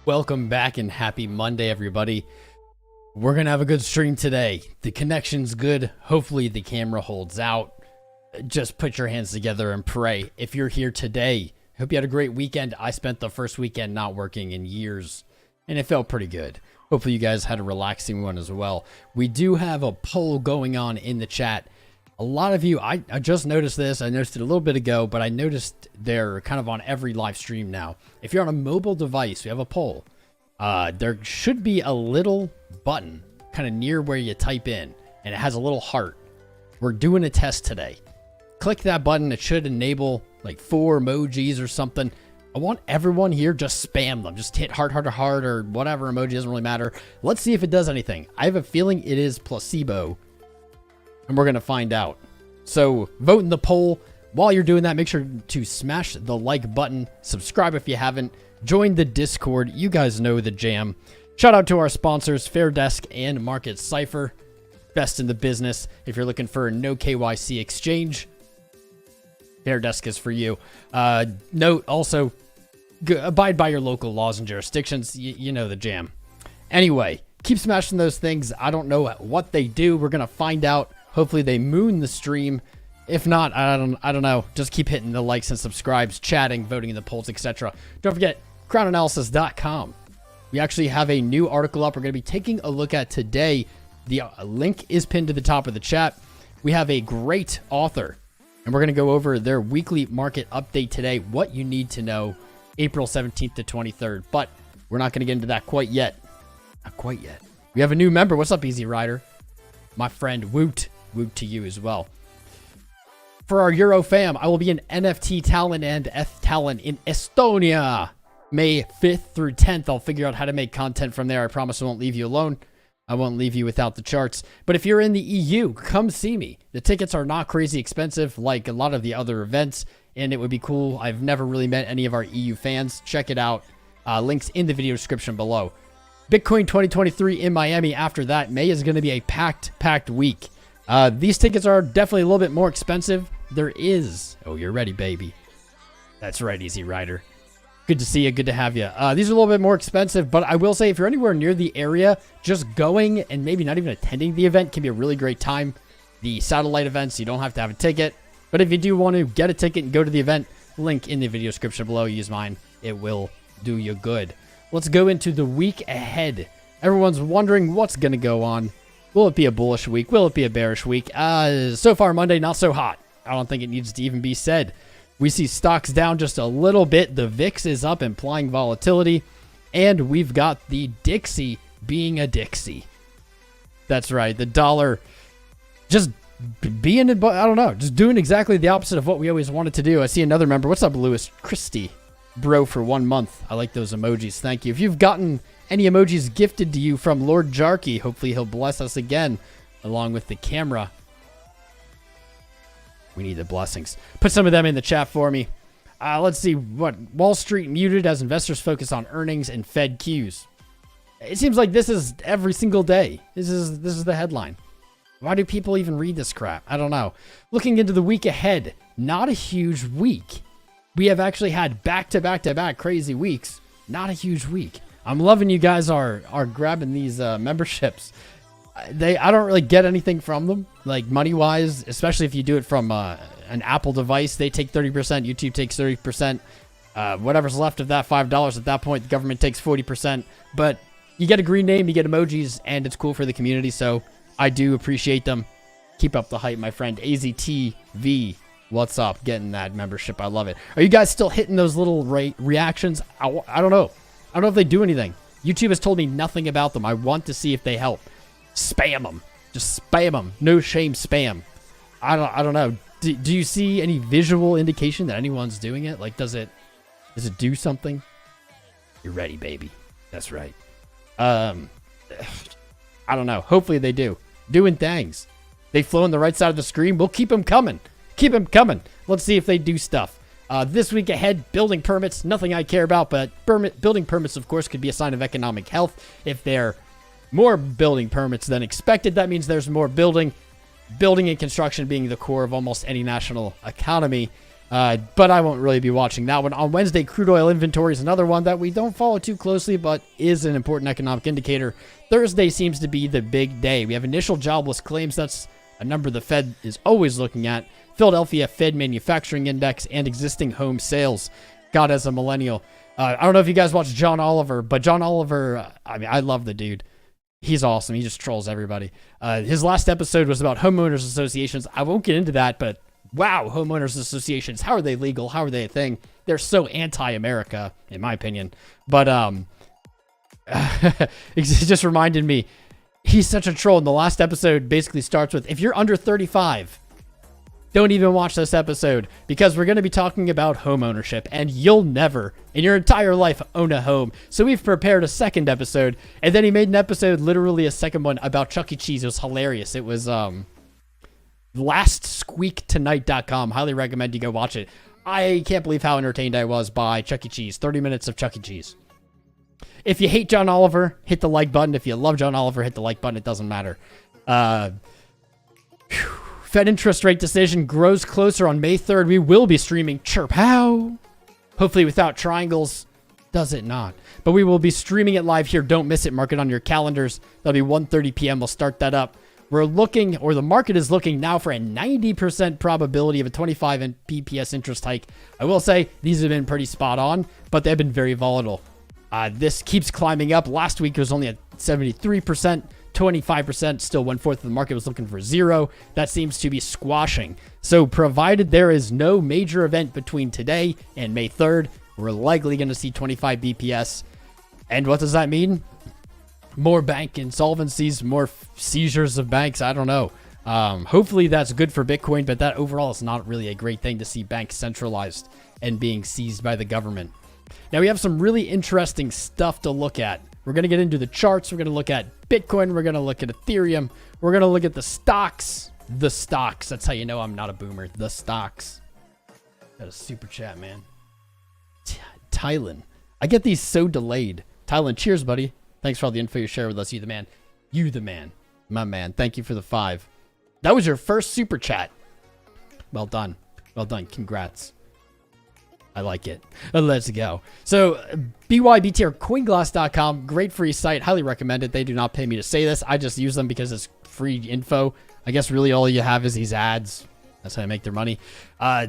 Welcome back and happy Monday, everybody. We're going to have a good stream today. The connection's good. Hopefully the camera holds out. Just put your hands together and pray. If you're here today, hope you had a great weekend. I spent the first weekend not working in years, and it felt pretty good. Hopefully you guys had a relaxing one as well. We do have a poll going on in the chat. A lot of you, I just noticed this. I noticed it a little bit ago, but I noticed they're kind of on every live stream now. If you're on a mobile device, we have a poll. There should be a little button kind of near where you type in, and it has a little heart. We're doing a test today. Click that button. It should enable like 4 emojis or something. I want everyone here, just spam them. Just hit heart, heart, or heart, or whatever emoji. Doesn't really matter. Let's see if it does anything. I have a feeling it is placebo, and we're going to find out. So vote in the poll. While you're doing that, make sure to smash the like button. Subscribe if you haven't. Join the Discord. You guys know the jam. Shout out to our sponsors, Fair Desk and Market Cypher. Best in the business. If you're looking for a no KYC exchange, Fair Desk is for you. Note also, abide by your local laws and jurisdictions. You know the jam. Anyway, keep smashing those things. I don't know what they do. We're going to find out. Hopefully they moon the stream. If not, I don't know. Just keep hitting the likes and subscribes, chatting, voting in the polls, etc. Don't forget, Crownanalysis.com. We actually have a new article up we're going to be taking a look at today. The link is pinned to the top of the chat. We have a great author, and we're going to go over their weekly market update today, what you need to know, April 17th to 23rd. But we're not going to get into that quite yet. Not quite yet. We have a new member. What's up, Easy Rider? My friend Woot. Woot to you as well. For our Euro fam, I will be in NFT Talent and ETH Talent in Estonia, May 5th through 10th. I'll figure out how to make content from there. I promise I won't leave you alone. I won't leave you without the charts. But if you're in the EU, come see me. The tickets are not crazy expensive like a lot of the other events, and it would be cool. I've never really met any of our EU fans. Check it out. Links in the video description below. Bitcoin 2023 in Miami. After that, May is going to be a packed week. These tickets are definitely a little bit more expensive. There is... Oh, you're ready, baby. That's right, Easy Rider. Good to see you. Good to have you. These are a little bit more expensive, but I will say if you're anywhere near the area, just going and maybe not even attending the event can be a really great time. The satellite events, you don't have to have a ticket. But if you do want to get a ticket and go to the event, link in the video description below. Use mine. It will do you good. Let's go into the week ahead. Everyone's wondering what's going to go on. Will it be a bullish week? Will it be a bearish week? So far, Monday, not so hot. I don't think it needs to even be said. We see stocks down just a little bit. The VIX is up, implying volatility. And we've got the Dixie being a Dixie. That's right. The dollar just being, I don't know, just doing exactly the opposite of what we always wanted to do. I see another member. What's up, Lewis Christie? Bro, for 1 month. I like those emojis. Thank you. If you've gotten any emojis gifted to you from Lord Jarky, hopefully he'll bless us again, along with the camera. We need the blessings. Put some of them in the chat for me. Let's see what Wall Street muted as investors focus on earnings and Fed cues. It seems like this is every single day. This is the headline. Why do people even read this crap? I don't know. Looking into the week ahead, not a huge week. We have actually had back-to-back-to-back crazy weeks. Not a huge week. I'm loving you guys are grabbing these memberships. I don't really get anything from them, like money-wise, especially if you do it from an Apple device. They take 30%, YouTube takes 30%. Whatever's left of that $5 at that point, the government takes 40%. But you get a green name, you get emojis, and it's cool for the community, so I do appreciate them. Keep up the hype, my friend. AZTV, what's up? Getting that membership. I love it. Are you guys still hitting those little reactions? I don't know. I don't know if they do anything. YouTube has told me nothing about them. I want to see if they help. Spam them. Just spam them. No shame spam. I don't know. Do you see any visual indication that anyone's doing it? Like, does it do something? You're ready, baby. That's right. I don't know. Hopefully they do. Doing things. They flow on the right side of the screen. We'll keep them coming. Keep them coming. Let's see if they do stuff. This week ahead, building permits. Nothing I care about, but building permits, of course, could be a sign of economic health. If they're more building permits than expected, that means there's more building. Building and construction being the core of almost any national economy. But I won't really be watching that one. On Wednesday, crude oil inventory is another one that we don't follow too closely, but is an important economic indicator. Thursday seems to be the big day. We have initial jobless claims. That's a number the Fed is always looking at. Philadelphia Fed Manufacturing Index and existing home sales. God, as a millennial. I don't know if you guys watch John Oliver, but John Oliver, I mean, I love the dude. He's awesome. He just trolls everybody. His last episode was about homeowners associations. I won't get into that, but wow, homeowners associations, how are they legal? How are they a thing? They're so anti-America, in my opinion. But it just reminded me, he's such a troll. And the last episode basically starts with, if you're under 35, don't even watch this episode, because we're going to be talking about home ownership, and you'll never in your entire life own a home. So we've prepared a second episode, and then he made an episode, literally a second one, about Chuck E. Cheese. It was hilarious. It was lastsqueaktonight.com. Highly recommend you go watch it. I can't believe how entertained I was by Chuck E. Cheese. 30 minutes of Chuck E. Cheese. If you hate John Oliver, hit the like button. If you love John Oliver, hit the like button. It doesn't matter. Fed interest rate decision grows closer on May 3rd. We will be streaming Chirp How. Hopefully without triangles. Does it not? But we will be streaming it live here. Don't miss it. Mark it on your calendars. That'll be 1:30 p.m. We'll start that up. We're looking, or the market is looking now for a 90% probability of a 25 BPS interest hike. I will say these have been pretty spot on, but they've been very volatile. This keeps climbing up. Last week it was only at 73%. 25%, still 1/4 of the market was looking for 0. That seems to be squashing. So provided there is no major event between today and May 3rd, we're likely going to see 25 BPS. And what does that mean? More bank insolvencies, more seizures of banks. I don't know. Hopefully that's good for Bitcoin, but that overall is not really a great thing to see banks centralized and being seized by the government. Now we have some really interesting stuff to look at. We're going to get into the charts. We're going to look at Bitcoin. We're going to look at Ethereum. We're going to look at the stocks. The stocks. That's how you know I'm not a boomer. The stocks. Got a super chat, man. Tylen. I get these so delayed. Tylen, cheers, buddy. Thanks for all the info you share with us. You the man. You the man. My man. Thank you for the 5. That was your first super chat. Well done. Well done. Congrats. I like it. Let's go. So BYDFi or Coinglass.com, great free site. Highly recommend it. They do not pay me to say this. I just use them because it's free info. I guess really all you have is these ads. That's how I make their money.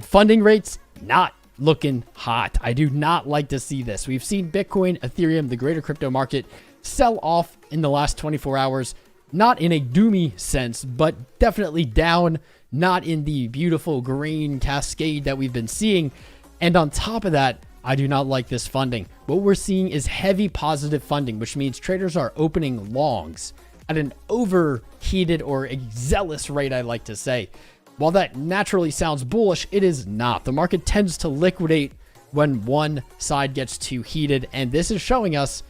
Funding rates, not looking hot. I do not like to see this. We've seen Bitcoin, Ethereum, the greater crypto market sell off in the last 24 hours. Not in a doomy sense, but definitely down. Not in the beautiful green cascade that we've been seeing. And on top of that, I do not like this funding. What we're seeing is heavy positive funding, which means traders are opening longs at an overheated or a zealous rate, I like to say. While that naturally sounds bullish, it is not. The market tends to liquidate when one side gets too heated, and this is showing us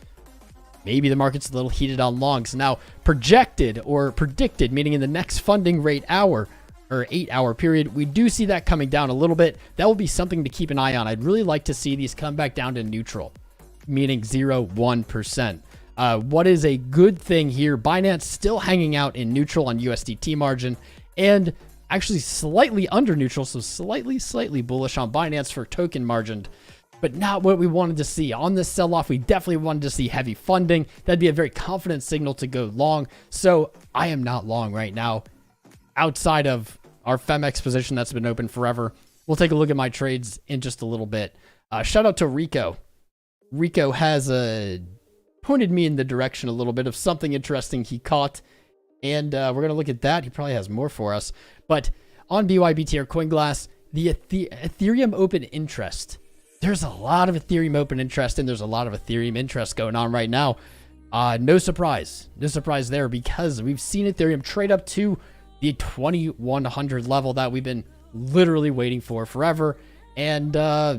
maybe the market's a little heated on longs. Now, projected or predicted, meaning in the next funding rate hour, or 8-hour period, we do see that coming down a little bit. That will be something to keep an eye on. I'd really like to see these come back down to neutral, meaning 0, 1%. What is a good thing here? Binance still hanging out in neutral on USDT margin and actually slightly under neutral, so slightly bullish on Binance for token margined, but not what we wanted to see. On this sell-off, we definitely wanted to see heavy funding. That'd be a very confident signal to go long. So I am not long right now outside of our Femex position that's been open forever. We'll take a look at my trades in just a little bit. Shout out to Rico. Rico has pointed me in the direction a little bit of something interesting he caught. And we're going to look at that. He probably has more for us. But on BYDFi or Coinglass, the Ethereum Open Interest. There's a lot of Ethereum Open Interest and there's a lot of Ethereum interest going on right now. No surprise. No surprise there because we've seen Ethereum trade up to the 2100 level that we've been literally waiting for forever. And I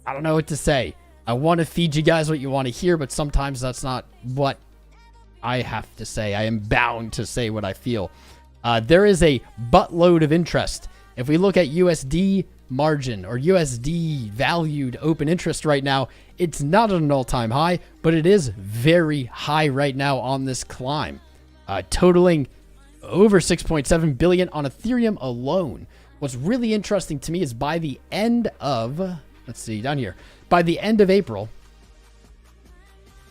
don't know what to say. I want to feed you guys what you want to hear, but sometimes that's not what I have to say. I am bound to say what I feel. There is a buttload of interest. If we look at USD margin or USD valued open interest right now, it's not at an all-time high, but it is very high right now on this climb. Totaling over 6.7 billion on Ethereum alone. What's really interesting to me is by the end of, let's see, down here, by the end of April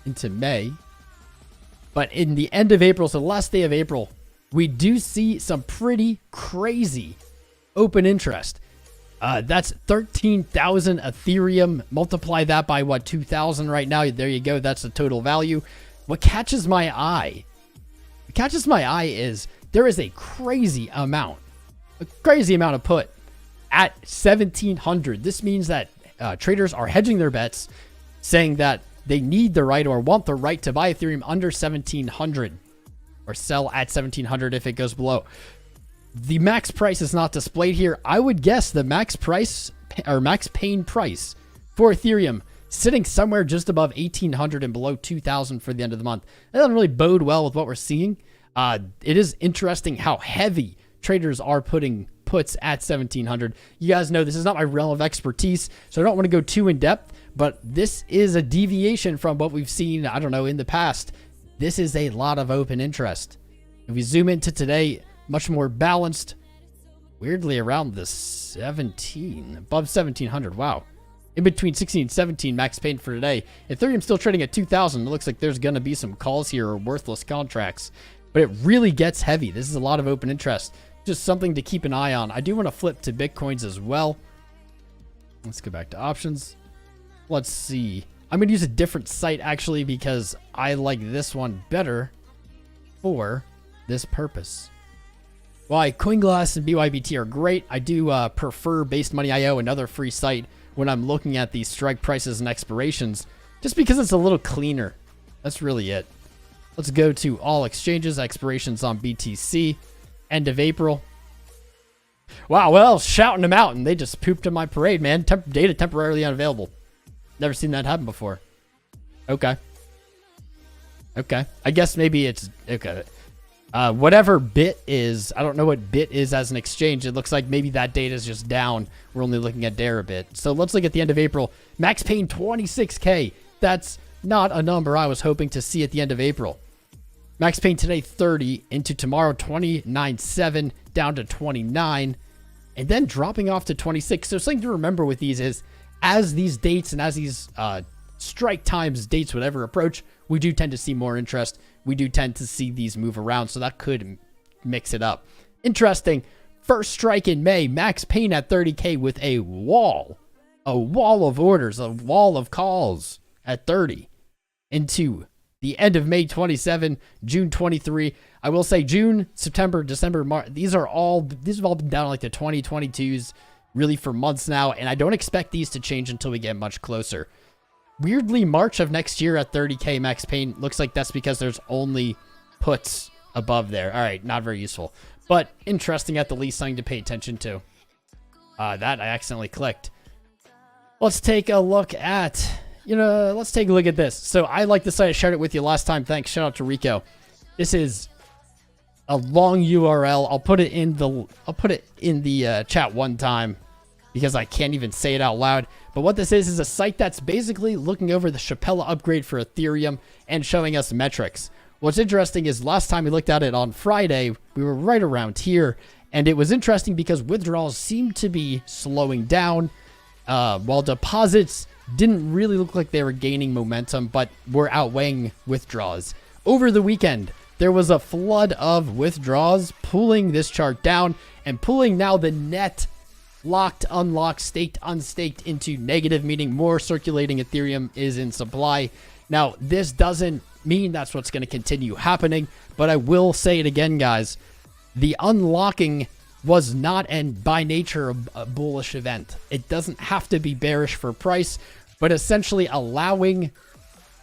into May, but in the end of April, so the last day of April, we do see some pretty crazy open interest. That's 13,000 Ethereum. Multiply that by what, 2,000 right now. There you go. That's the total value. What catches my eye? What catches my eye is there is a crazy amount of put at 1,700. This means that traders are hedging their bets, saying that they need the right or want the right to buy Ethereum under 1,700 or sell at 1,700 if it goes below. The max price is not displayed here. I would guess the max price or max pain price for Ethereum sitting somewhere just above 1,800 and below 2,000 for the end of the month. That doesn't really bode well with what we're seeing. It is interesting how heavy traders are putting puts at 1,700. You guys know this is not my realm of expertise, so I don't want to go too in depth, but this is a deviation from what we've seen, I don't know, in the past. This is a lot of open interest. If we zoom into today, much more balanced, weirdly around the 17, above 1,700. Wow. In between 16 and 17 max pain for today. Ethereum's still trading at 2,000. It looks like there's going to be some calls here or worthless contracts, but it really gets heavy. This is a lot of open interest. Just something to keep an eye on. I do want to flip to Bitcoins as well. Let's go back to options. Let's see. I'm going to use a different site actually because I like this one better for this purpose. While CoinGlass and BYBT are great, I do prefer Based Money IO, another free site, when I'm looking at these strike prices and expirations, just because it's a little cleaner. That's really it. Let's go to all exchanges, expirations on BTC, end of April. Wow, well, shouting them out, and they just pooped in my parade, man. Data temporarily unavailable. Never seen that happen before. Okay. Okay. I guess maybe it's... Okay. Whatever bit is, I don't know what bit is as an exchange. It looks like maybe that data is just down. We're only looking at Deribit. So let's look at the end of April. Max pain 26K. That's not a number I was hoping to see at the end of April. Max pain today 30, into tomorrow 29.7, down to 29, and then dropping off to 26. So something to remember with these is as these dates and as these strike times, dates, whatever approach, we do tend to see more interest. We do tend to see these move around, so that could mix it up. Interesting. First strike in May, max pain at 30K with a wall of orders, a wall of calls at 30 into the end of May 27, June 23. I will say June, September, December, March. These have all been down like the 2022s really for months now, and I don't expect these to change until we get much closer. Weirdly, March of next year at 30K max pain, looks like that's because there's only puts above there. All right, not very useful, but interesting at the least, something to pay attention to. That I accidentally clicked. Let's take a look at, let's take a look at this. So I like the site. I shared it with you last time. Thanks. Shout out to Rico. This is a long URL. I'll put it in the chat one time because I can't even say it out loud. But what this is a site that's basically looking over the Shapella upgrade for Ethereum and showing us metrics. What's interesting is last time we looked at it on Friday, we were right around here. And it was interesting because withdrawals seemed to be slowing down, while deposits didn't really look like they were gaining momentum, but were outweighing withdrawals. Over the weekend, there was a flood of withdrawals pulling this chart down and pulling now the net locked, unlocked, staked, unstaked into negative, meaning more circulating Ethereum is in supply. Now, this doesn't mean that's what's going to continue happening, but I will say it again, guys. The unlocking was not, and by nature, a bullish event. It doesn't have to be bearish for price, but essentially allowing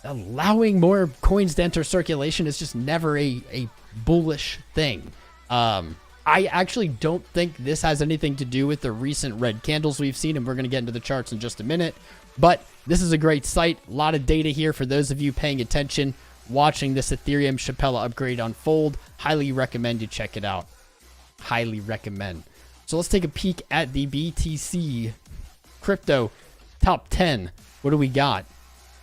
more coins to enter circulation is just never a bullish thing. I actually don't think this has anything to do with the recent red candles we've seen, and we're going to get into the charts in just a minute. But this is a great site. A lot of data here for those of you paying attention, watching this Ethereum Shapella upgrade unfold. Highly recommend you check it out. Highly recommend. So let's take a peek at the BTC crypto top 10. What do we got?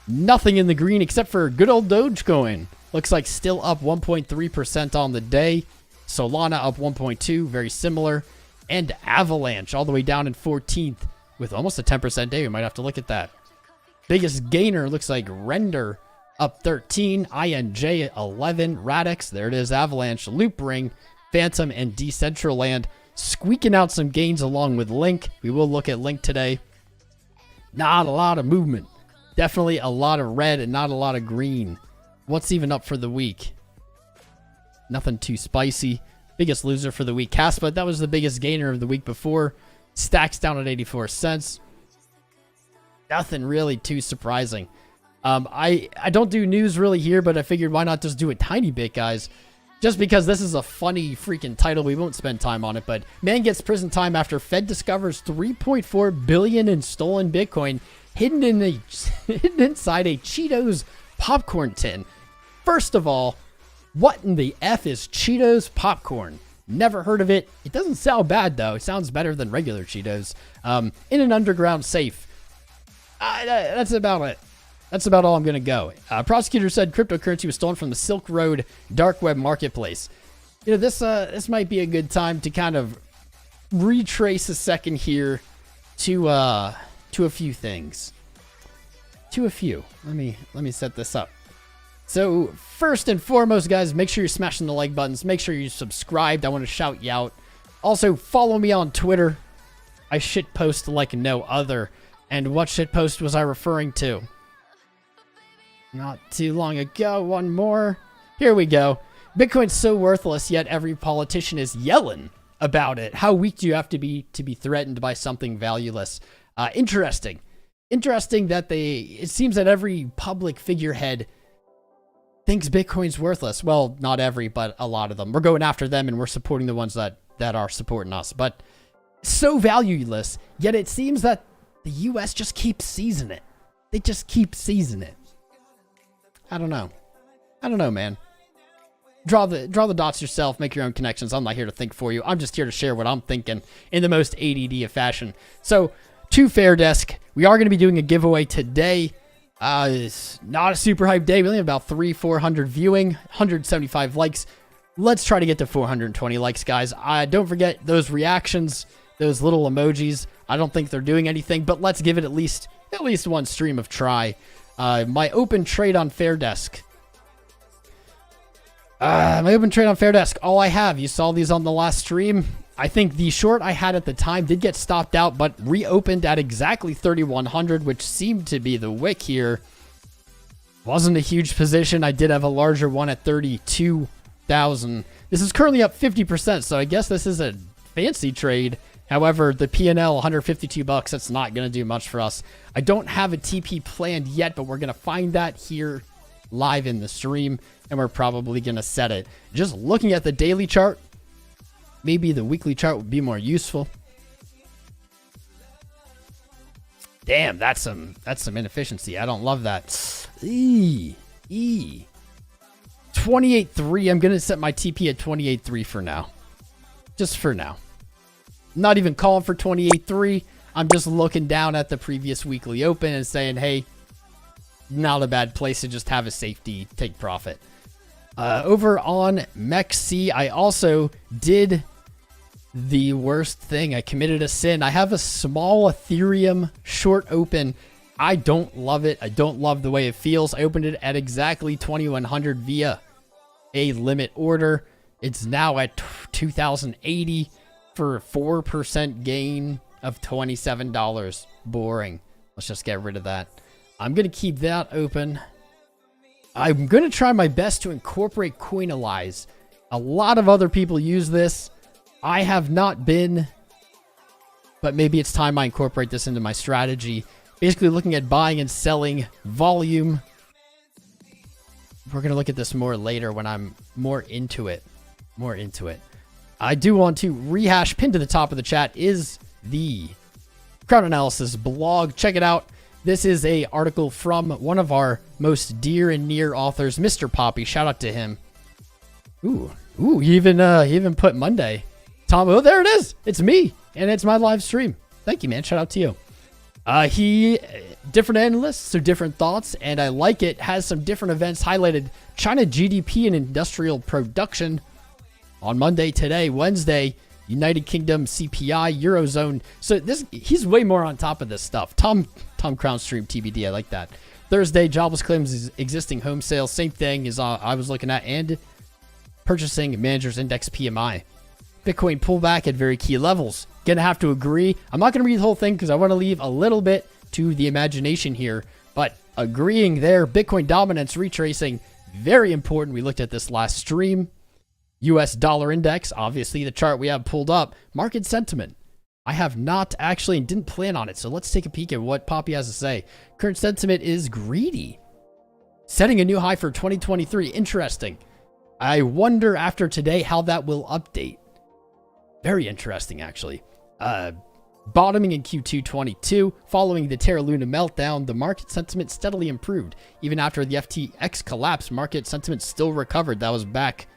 Nothing in the green except for good old Dogecoin. Looks like still up 1.3% on the day. Solana up 1.2, very similar. and Avalanche all the way down in 14th with almost a 10% day. We might have to look at that. Biggest gainer looks like Render up 13, INJ 11, Radix, there it is, Avalanche, Loopring, Phantom, and Decentraland squeaking out some gains along with Link. We will look at Link today. Not a lot of movement. Definitely a lot of red and not a lot of green. What's even up for the week? Nothing too spicy. Biggest loser for the week, Caspa. That was the biggest gainer of the week before. Stacks down at 84 cents. Nothing really too surprising. I don't do news really here, but I figured why not just do a tiny bit, guys. Just because this is a funny freaking title, we won't spend time on it. But man gets prison time after Fed discovers 3.4 billion in stolen Bitcoin hidden inside a Cheetos popcorn tin. First of all, what in the F is Cheetos popcorn? Never heard of it. It doesn't sound bad though. It sounds better than regular Cheetos. In an underground safe. That's about it. That's about all I'm going to go. Prosecutor said cryptocurrency was stolen from the Silk Road dark web marketplace. You know, this might be a good time to kind of retrace a second here to a few things. Let me set this up. So first and foremost, guys, make sure you're smashing the like buttons. Make sure you're subscribed. I want to shout you out. Also, follow me on Twitter. I shitpost like no other. And what shitpost was I referring to? Not too long ago. One more. Here we go. Bitcoin's so worthless, yet every politician is yelling about it. How weak do you have to be threatened by something valueless? Interesting. Interesting that it seems that every public figurehead thinks Bitcoin's worthless. Well, not every, but a lot of them. We're going after them and we're supporting the ones that are supporting us. But so valueless, yet it seems that the US just keeps seizing it. They just keep seizing it. I don't know, man. Draw the dots yourself. Make your own connections. I'm not here to think for you. I'm just here to share what I'm thinking in the most ADD of fashion. So, to Fair Desk, we are going to be doing a giveaway today. It's not a super hype day. We only have about 400 viewing, 175 likes. Let's try to get to 420 likes, guys. Don't forget those reactions, those little emojis. I don't think they're doing anything, but let's give it at least one stream of try. My open trade on Fair Desk. All I have, you saw these on the last stream. I think the short I had at the time did get stopped out, but reopened at exactly 3,100, which seemed to be the wick here. Wasn't a huge position. I did have a larger one at 32,000. This is currently up 50%, so I guess this is a fancy trade. However, the P&L, 152 bucks, that's not going to do much for us. I don't have a TP planned yet, but we're going to find that here live in the stream, and we're probably going to set it. Just looking at the daily chart, maybe the weekly chart would be more useful. Damn, that's some inefficiency. I don't love that. 28.3. I'm going to set my TP at 28.3 for now. Just for now. Not even calling for 28.3. I'm just looking down at the previous weekly open and saying, hey, not a bad place to just have a safety take profit. Over on MEXC, I also did the worst thing. I committed a sin. I have a small Ethereum short open. I don't love it. I don't love the way it feels. I opened it at exactly 2,100 via a limit order. It's now at 2,080 for a 4% gain of $27. Boring. Let's just get rid of that. I'm going to keep that open. I'm going to try my best to incorporate Coinanalysis. A lot of other people use this. I have not been, but maybe it's time I incorporate this into my strategy. Basically looking at buying and selling volume. We're going to look at this more later when I'm more into it. I do want to rehash, pinned to the top of the chat is the Crownanalysis blog. Check it out. This is a article from one of our most dear and near authors, Mr. Poppy. Shout out to him. Ooh, he even put Monday. Tom, oh, there it is. It's me, and it's my live stream. Thank you, man. Shout out to you. Different analysts, so different thoughts, and I like it. Has some different events highlighted. China GDP and industrial production on Monday today. Wednesday, United Kingdom CPI, Eurozone. So he's way more on top of this stuff. Tom Crown stream TBD. I like that. Thursday, jobless claims, existing home sales. Same thing as I was looking at. And purchasing managers index PMI. Bitcoin pullback at very key levels. Gonna have to agree. I'm not gonna read the whole thing because I want to leave a little bit to the imagination here. But agreeing there, Bitcoin dominance retracing, very important. We looked at this last stream. US dollar index, obviously the chart we have pulled up. Market sentiment. I have not actually and didn't plan on it, so let's take a peek at what Poppy has to say. Current sentiment is greedy. Setting a new high for 2023. Interesting. I wonder after today how that will update. Very interesting, actually. Bottoming in Q2 22, following the Terra Luna meltdown, the market sentiment steadily improved. Even after the FTX collapse, market sentiment still recovered. That was back.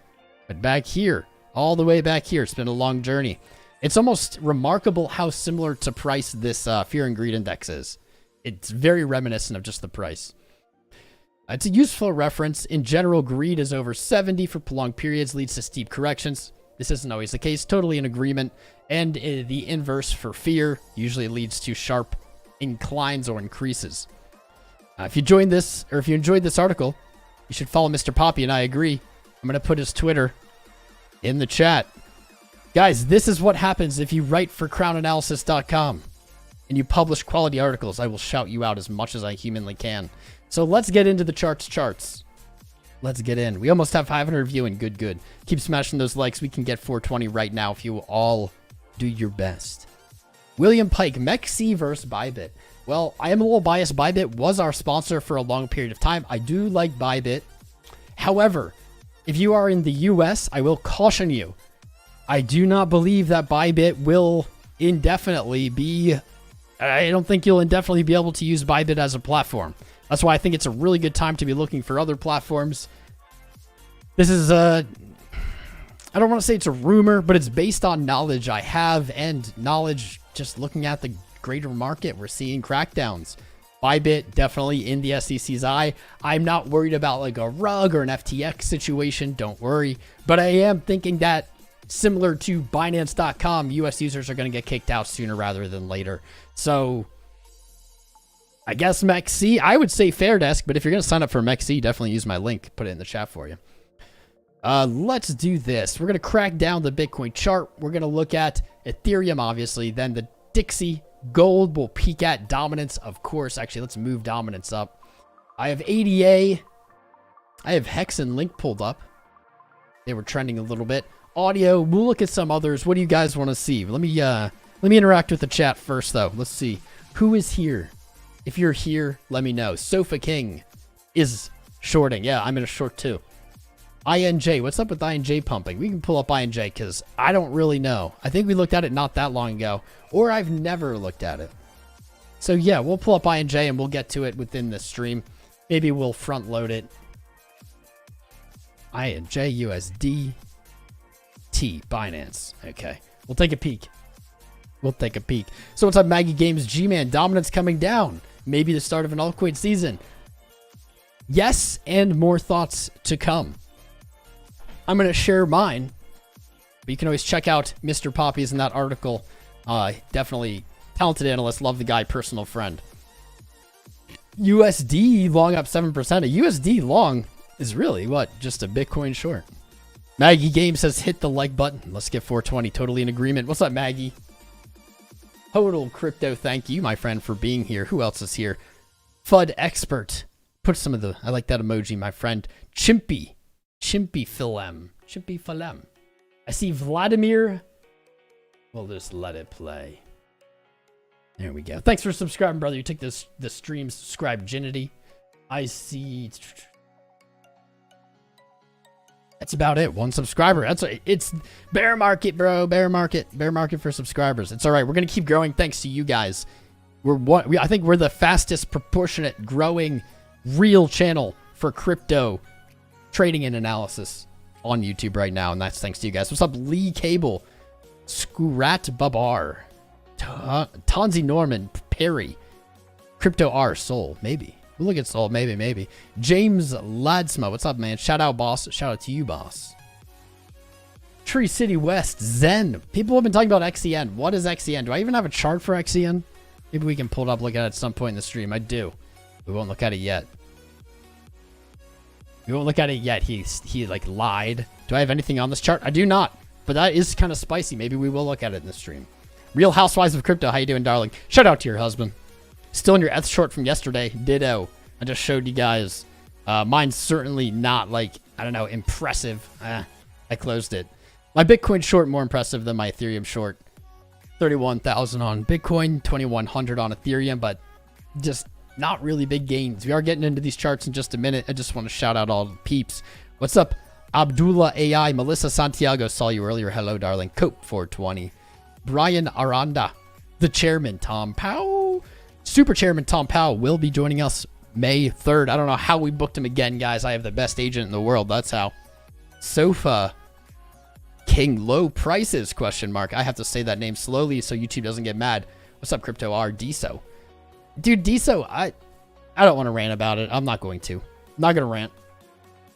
But back here, all the way back here, it's been a long journey. It's almost remarkable how similar to price this fear and greed index is. It's very reminiscent of just the price. It's a useful reference. In general, greed is over 70 for prolonged periods, leads to steep corrections. This isn't always the case, totally in agreement. And the inverse for fear usually leads to sharp inclines or increases. If you enjoyed this article, you should follow Mr. Poppy, and I agree. I'm going to put his Twitter in the chat. Guys, this is what happens if you write for Crownanalysis.com and you publish quality articles. I will shout you out as much as I humanly can. So let's get into the charts. Let's get in. We almost have 500 viewing. Good. Keep smashing those likes. We can get 420 right now if you all do your best. William Pike, MEXC versus Bybit. Well, I am a little biased. Bybit was our sponsor for a long period of time. I do like Bybit. However, if you are in the US, I will caution you. I do not believe that Bybit will indefinitely be... I don't think you'll indefinitely be able to use Bybit as a platform. That's why I think it's a really good time to be looking for other platforms. This is a... I don't want to say it's a rumor, but it's based on knowledge I have and knowledge just looking at the greater market. We're seeing crackdowns. Bybit definitely in the SEC's eye. I'm not worried about like a rug or an FTX situation. Don't worry. But I am thinking that similar to Binance.com, US users are going to get kicked out sooner rather than later. So I guess MEXC, I would say Fairdesk, but if you're going to sign up for MEXC, definitely use my link. Put it in the chat for you. Let's do this. We're going to crack down the Bitcoin chart. We're going to look at Ethereum, obviously, then the Dixie. Gold will peak at dominance, of course. Actually, let's move dominance up. I have ADA. I have Hex and Link pulled up. They were trending a little bit. Audio, we'll look at some others. What do you guys want to see? Let me interact with the chat first, though. Let's see. Who is here? If you're here, let me know. Sofa King is shorting. Yeah, I'm in a short too. INJ, what's up with INJ pumping? We can pull up INJ because I don't really know. I think we looked at it not that long ago, or I've never looked at it. So yeah, we'll pull up INJ and we'll get to it within the stream. Maybe we'll front load it. INJ USD T Binance. Okay, we'll take a peek. So what's up, Maggie Games? G-Man, dominance coming down. Maybe the start of an altcoin season. Yes, and more thoughts to come. I'm going to share mine, but you can always check out Mr. Poppy's in that article. Definitely talented analyst. Love the guy. Personal friend. USD long up 7%. A USD long is really what? Just a Bitcoin short. Maggie Game says hit the like button. Let's get 420. Totally in agreement. What's up, Maggie? Total Crypto. Thank you, my friend, for being here. Who else is here? FUD Expert. Put some of the... I like that emoji, my friend. Chimpy Philem. I see Vladimir. We'll just let it play. There we go. Thanks for subscribing, brother. You took the stream subscribe Ginity. I see. That's about it. One subscriber. It's bear market, bro. Bear market for subscribers. It's all right. We're gonna keep growing thanks to you guys. I think we're the fastest proportionate growing real channel for crypto trading and analysis on YouTube right now, and that's thanks to you guys. What's up, Lee Cable, Skurat Babar, Tonzi Norman, Perry, Crypto R, Soul, maybe. We'll look at Soul, maybe. James Ladsma, what's up, man? Shout out, boss. Shout out to you, boss. Tree City West, Zen. People have been talking about XEN. What is XEN? Do I even have a chart for XEN? Maybe we can pull it up, look at it at some point in the stream. I do. We won't look at it yet. We won't look at it yet. He like lied. Do I have anything on this chart? I do not. But that is kind of spicy. Maybe we will look at it in the stream. Real Housewives of Crypto. How you doing, darling? Shout out to your husband. Still in your ETH short from yesterday. Ditto. I just showed you guys. Mine's certainly not like, I don't know, impressive. I closed it. My Bitcoin short more impressive than my Ethereum short. 31,000 on Bitcoin, 2,100 on Ethereum, but just not really big gains. We are getting into these charts in just a minute. I just want to shout out all the peeps. What's up? Abdullah AI, Melissa Santiago, saw you earlier. Hello, darling. Cope 420. Brian Aranda, the chairman, Tom Powell. Super chairman Tom Powell will be joining us May 3rd. I don't know how we booked him again, guys. I have the best agent in the world. That's how. Sofa King, low prices, question mark. I have to say that name slowly so YouTube doesn't get mad. What's up, Crypto R? Deso. Dude, Deso, I don't want to rant about it. I'm not going to. I'm not going to rant.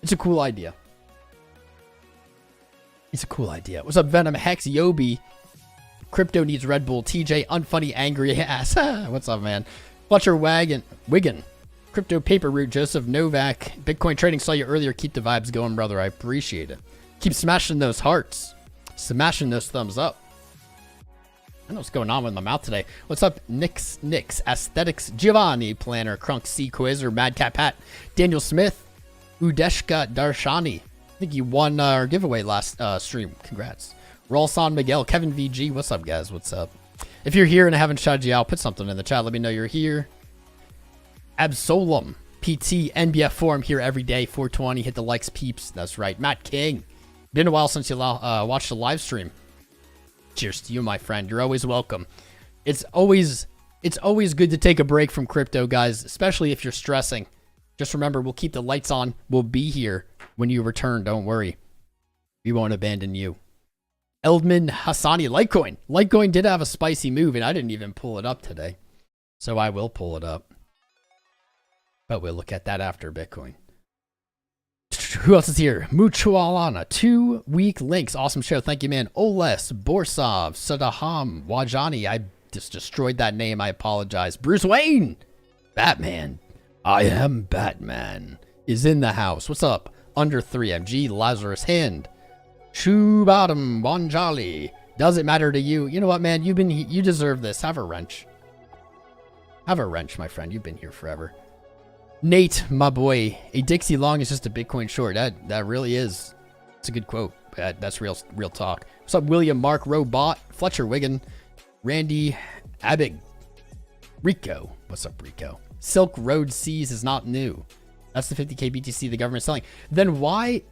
It's a cool idea. It's a cool idea. What's up, Venom Hex, Yobi? Crypto needs Red Bull. TJ, unfunny, angry ass. What's up, man? Fletcher Wiggin. Crypto Paper Route, Joseph Novak. Bitcoin Trading, saw you earlier. Keep the vibes going, brother. I appreciate it. Keep smashing those hearts. Smashing those thumbs up. I don't know what's going on with my mouth today. What's up, Nix, Aesthetics, Giovanni, Planner, Crunk, C, Quizzer, Madcap Hat, Daniel Smith, Udeshka Darshani. I think you won our giveaway last stream. Congrats. Rolsan Miguel, Kevin VG. What's up, guys? What's up? If you're here and I haven't shouted you out, put something in the chat. Let me know you're here. Absolum, PT, NBF Forum here every day. 420. Hit the likes, peeps. That's right. Matt King. Been a while since you watched the live stream. Cheers to you, my friend. You're always welcome. It's always good to take a break from crypto, guys, especially if you're stressing. Just remember, we'll keep the lights on. We'll be here when you return. Don't worry. We won't abandon you. Eldman Hassani, Litecoin. Litecoin did have a spicy move, and I didn't even pull it up today. So I will pull it up. But we'll look at that after Bitcoin. Who else is here? Mutualana, 2-week links. Awesome show. Thank you, man. Oles, Borsov, Sadaham, Wajani. I just destroyed that name. I apologize. Bruce Wayne. Batman. I am Batman. Is in the house. What's up? Under 3MG, Lazarus Hand. Shoe Bottom, Wanjali. Does it matter to you? You know what, man? You deserve this. Have a wrench. Have a wrench, my friend. You've been here forever. Nate, my boy, a Dixie long is just a Bitcoin short. That really is. It's a good quote. That's real talk. What's up, William, Mark, Robot, Fletcher Wiggin, Randy, Abig, Rico. What's up, Rico? Silk Road Seas is not new. That's the 50k BTC the government's selling. Then why?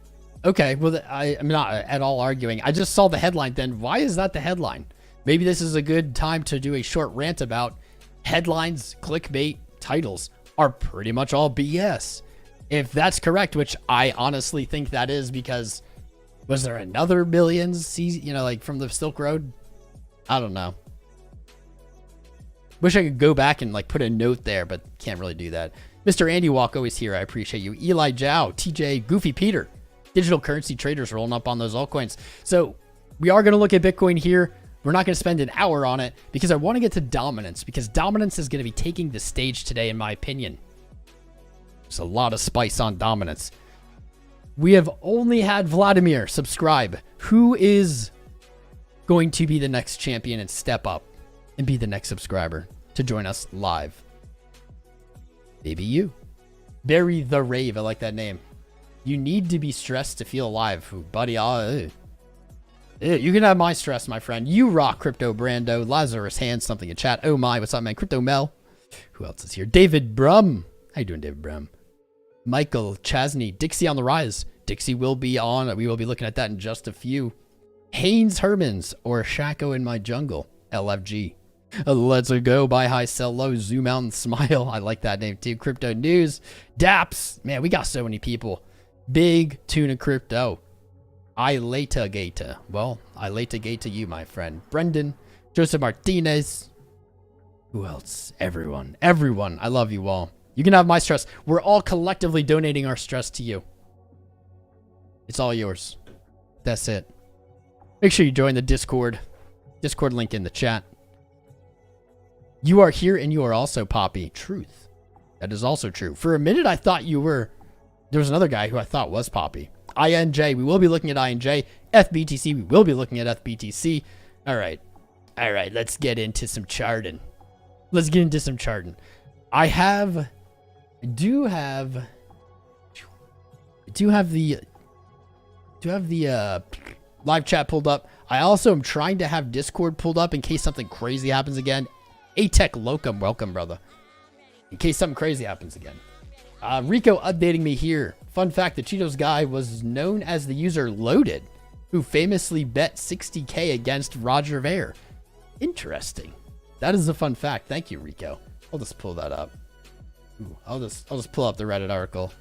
Okay, well, I'm not at all arguing. I just saw the headline. Then why is that the headline? Maybe this is a good time to do a short rant about headlines, clickbait, titles. Are pretty much all BS. If that's correct, which I honestly think that is, because was there another billions, like from the Silk Road? I don't know. Wish I could go back and like put a note there, but can't really do that. Mr. Andy Walk, always here. I appreciate you. Eli Zhao, TJ, Goofy Peter, digital currency traders rolling up on those altcoins. So we are going to look at Bitcoin here. We're not going to spend an hour on it because I want to get to dominance, because dominance is going to be taking the stage today, in my opinion. There's a lot of spice on dominance. We have only had Vladimir subscribe. Who is going to be the next champion and step up and be the next subscriber to join us live? Maybe you. Barry the Rave. I like that name. You need to be stressed to feel alive, buddy. You can have my stress, my friend. You rock, Crypto Brando. Lazarus Hand, something in chat. Oh my, what's up, man? Crypto Mel. Who else is here? David Brum. How you doing, David Brum? Michael Chasney. Dixie on the rise. Dixie will be on. We will be looking at that in just a few. Haynes Hermans or Shako in my jungle. LFG. Let's go. Buy high, sell low. Zoom out and smile. I like that name too. Crypto News. Daps. Man, we got so many people. Big Tuna Crypto. I later Gator. Well, I later Gator you, my friend. Brendan, Joseph Martinez. Who else? Everyone. I love you all. You can have my stress. We're all collectively donating our stress to you. It's all yours. That's it. Make sure you join the Discord. Discord link in the chat. You are here and you are also Poppy. Truth. That is also true. For a minute, I thought you were... There was another guy who I thought was Poppy. INJ, we will be looking at INJ. FBTC, we will be looking at FBTC. All right. All right, let's get into some charting. Let's get into some charting. I do have the live chat pulled up. I also am trying to have Discord pulled up in case something crazy happens again. Atech Locum, welcome, brother. In case something crazy happens again. Rico updating me here. Fun fact, the Cheetos guy was known as the user Loaded, who famously bet 60K against Roger Ver. Interesting. That is a fun fact. Thank you, Rico. I'll just pull that up. Ooh, I'll just pull up the Reddit article.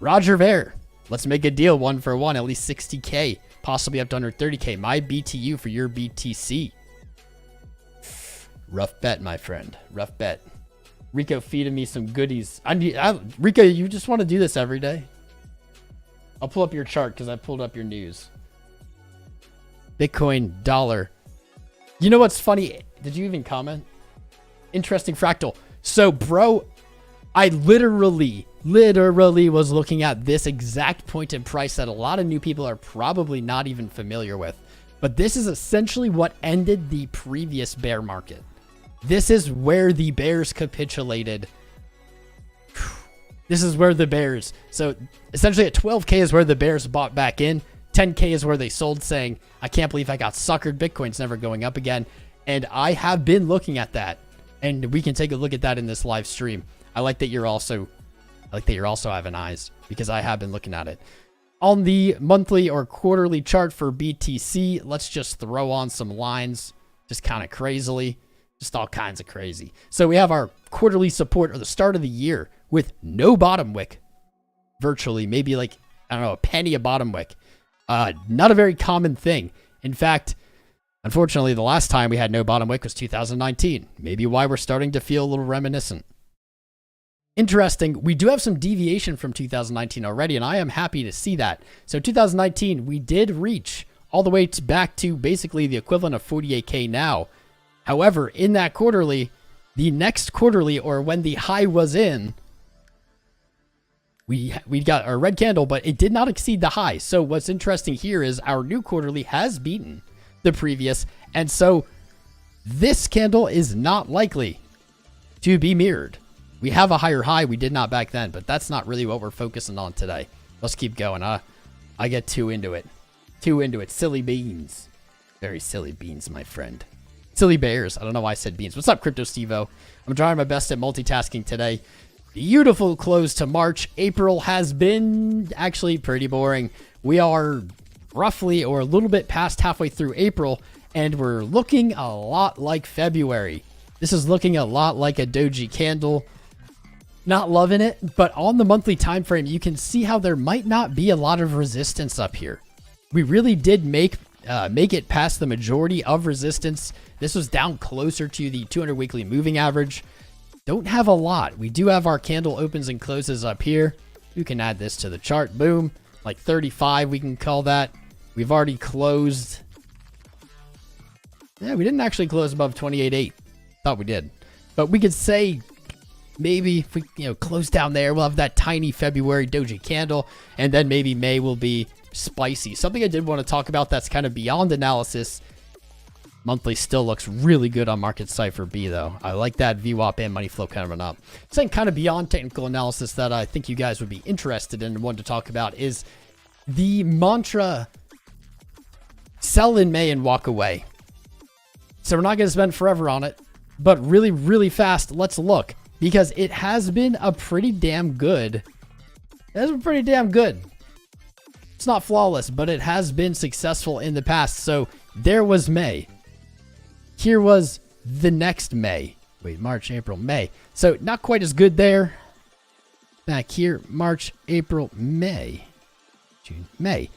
Roger Ver. Let's make a deal 1-for-1, at least 60K, possibly up to under 30K. My BTU for your BTC. Rough bet, my friend. Rough bet. Rico feeding me some goodies. Rico, you just want to do this every day? I'll pull up your chart because I pulled up your news. Bitcoin, dollar. You know what's funny? Did you even comment? Interesting fractal. So, bro, I literally was looking at this exact point in price that a lot of new people are probably not even familiar with. But this is essentially what ended the previous bear market. This is where the bears capitulated. This is where the bears. So essentially at 12K is where the bears bought back in. 10K is where they sold, saying, I can't believe I got suckered. Bitcoin's never going up again. And I have been looking at that. And we can take a look at that in this live stream. I like that you're also having eyes, because I have been looking at it. On the monthly or quarterly chart for BTC, let's just throw on some lines, just kind of crazily. Just all kinds of crazy. So we have our quarterly support or the start of the year with no bottom wick. Virtually, maybe like, I don't know, a penny a bottom wick. Not a very common thing. In fact, unfortunately, the last time we had no bottom wick was 2019. Maybe why we're starting to feel a little reminiscent. Interesting. We do have some deviation from 2019 already, and I am happy to see that. So 2019, we did reach all the way back to basically the equivalent of 48K now. However, in that quarterly, the next quarterly, or when the high was in, we got our red candle, but it did not exceed the high. So what's interesting here is our new quarterly has beaten the previous. And so this candle is not likely to be mirrored. We have a higher high. We did not back then, but that's not really what we're focusing on today. Let's keep going. I get too into it. Silly beans. Very silly beans, my friend. Silly bears. I don't know why I said beans. What's up, Crypto Stevo? I'm trying my best at multitasking today. Beautiful close to March. April has been actually pretty boring. We are roughly or a little bit past halfway through April, and we're looking a lot like February. This is looking a lot like a doji candle. Not loving it, but on the monthly time frame, you can see how there might not be a lot of resistance up here. We really did make it past the majority of resistance. This was down closer to the 200 weekly moving average. Don't have a lot. We do have our candle opens and closes up here. You can add this to the chart. Boom. Like 35, we can call that. We've already closed. Yeah, we didn't actually close above 28.8. Thought we did. But we could say maybe if we close down there, we'll have that tiny February doji candle. And then maybe May will be spicy. Something I did want to talk about that's kind of beyond analysis. Monthly still looks really good on Market Cypher B, though. I like that VWAP and money flow coming up. Something kind of beyond technical analysis that I think you guys would be interested in and want to talk about is the mantra, sell in May and walk away. So we're not going to spend forever on it, but really, really fast, let's look, because it has been a pretty damn good. It's not flawless, but it has been successful in the past. So there was May. Here was the next May. Wait, March, April, May. So not quite as good there. Back here, March, April, May. June, May.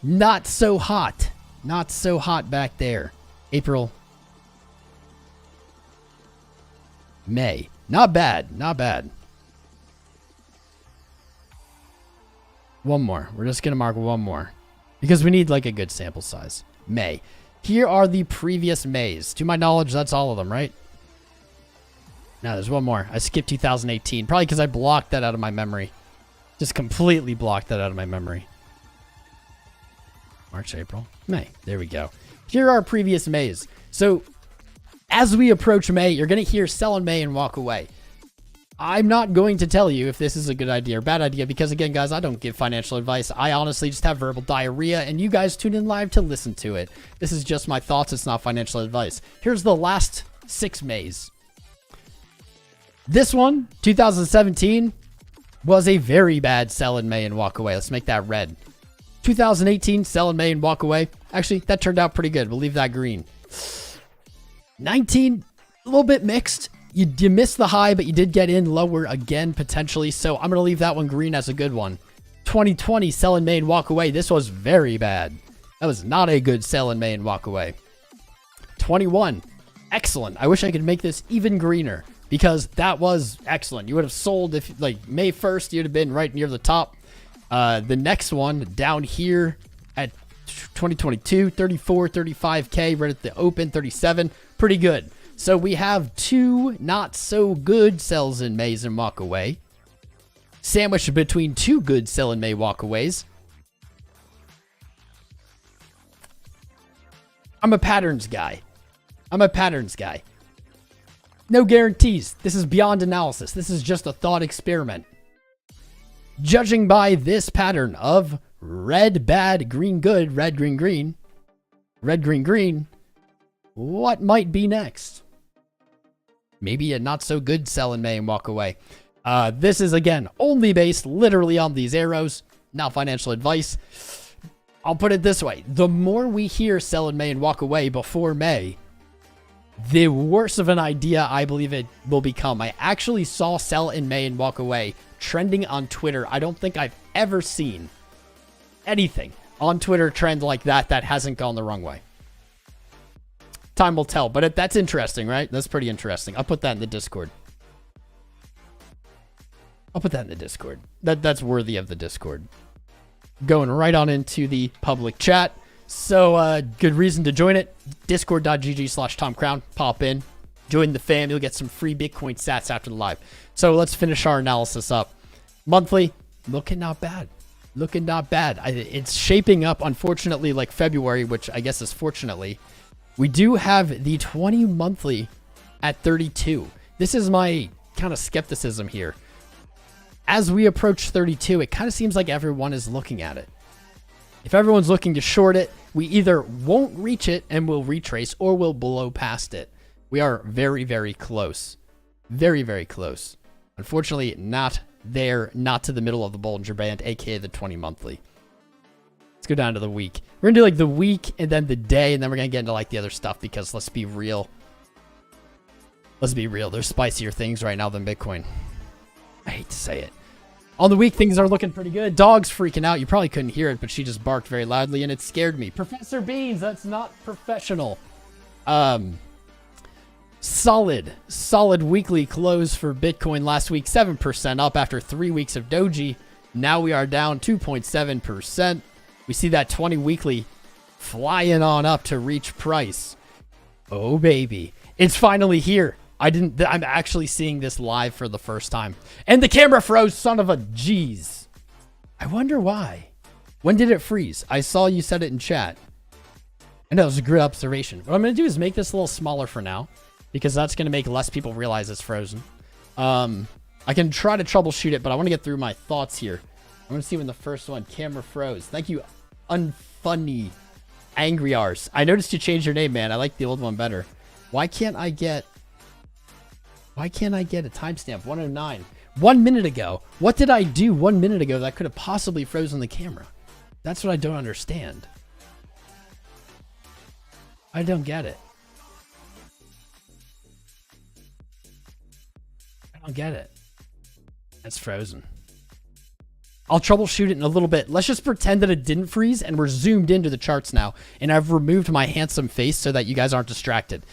Not so hot. Not so hot back there. April, May. Not bad. Not bad. One more. We're just going to mark one more. because we need like a good sample size. May. Here are the previous Mays. To my knowledge, that's all of them, right? No, there's one more. I skipped 2018. Probably because I blocked that out of my memory. Just completely blocked that out of my memory. March, April, May. There we go. Here are our previous Mays. So as we approach May, you're going to hear sell in May and walk away. I'm not going to tell you if this is a good idea or bad idea because, again, guys, I don't give financial advice. I honestly just have verbal diarrhea, and you guys tune in live to listen to it. This is just my thoughts. It's not financial advice. Here's the last 6 Mays. This one, 2017, was a very bad sell in May and walk away. Let's make that red. 2018, sell in May and walk away. Actually, that turned out pretty good. We'll leave that green. 19, a little bit mixed. You missed the high, but you did get in lower again, potentially. So I'm going to leave that one green as a good one. 2020, sell in May and walk away. This was very bad. That was not a good sell in May and walk away. 21, excellent. I wish I could make this even greener because that was excellent. You would have sold if, like, May 1st, you'd have been right near the top. The next one down here at 2022, 34, 35K, right at the open, 37. Pretty good. So we have 2 not so good sells in Mays and walk away, sandwiched between 2 good sell in May walkaways. I'm a patterns guy. No guarantees. This is beyond analysis. This is just a thought experiment. Judging by this pattern of red, bad, green, good, red, green, green, red, green, green, what might be next? Maybe a not so good sell in May and walk away. This is, again, only based literally on these arrows, not financial advice. I'll put it this way. The more we hear sell in May and walk away before May, the worse of an idea I believe it will become. I actually saw sell in May and walk away trending on Twitter. I don't think I've ever seen anything on Twitter trend like that that hasn't gone the wrong way. Time will tell, but that's interesting, right? That's pretty interesting. I'll put that in the Discord. That's worthy of the Discord. Going right on into the public chat. So, good reason to join it. Discord.gg/TomCrown. Pop in. Join the fam. You'll get some free Bitcoin sats after the live. So, let's finish our analysis up. Monthly, looking not bad. It's shaping up, unfortunately, like February, which I guess is fortunately. We do have the 20 monthly at 32. This is my kind of skepticism here. As we approach 32, it kind of seems like everyone is looking at it. If everyone's looking to short it, we either won't reach it and we'll retrace, or we'll blow past it. We are very, very close. Very, very close. Unfortunately, not there, not to the middle of the Bollinger Band, aka the 20 monthly. Let's go down to the week. We're going to do like the week and then the day, and then we're going to get into like the other stuff because let's be real. There's spicier things right now than Bitcoin. I hate to say it. On the week, things are looking pretty good. Dog's freaking out. You probably couldn't hear it, but she just barked very loudly and it scared me. Professor Beans, that's not professional. Solid weekly close for Bitcoin last week. 7% up after 3 weeks of doji. Now we are down 2.7%. We see that 20 weekly flying on up to reach price. Oh, baby. It's finally here. I'm actually seeing this live for the first time. And the camera froze, son of a jeez. I wonder why. When did it freeze? I saw you said it in chat. I know, it was a good observation. What I'm going to do is make this a little smaller for now, because that's going to make less people realize it's frozen. I can try to troubleshoot it, but I want to get through my thoughts here. I want to see when the first one, camera froze. Thank you, Unfunny Angry Rs. I noticed you changed your name, man. I like the old one better. Why can't I get a timestamp? 109. 1 minute ago. What did I do 1 minute ago that could have possibly frozen the camera? That's what I don't understand. I don't get it. I don't get it. It's frozen. I'll troubleshoot it in a little bit. Let's just pretend that it didn't freeze and we're zoomed into the charts now. And I've removed my handsome face so that you guys aren't distracted.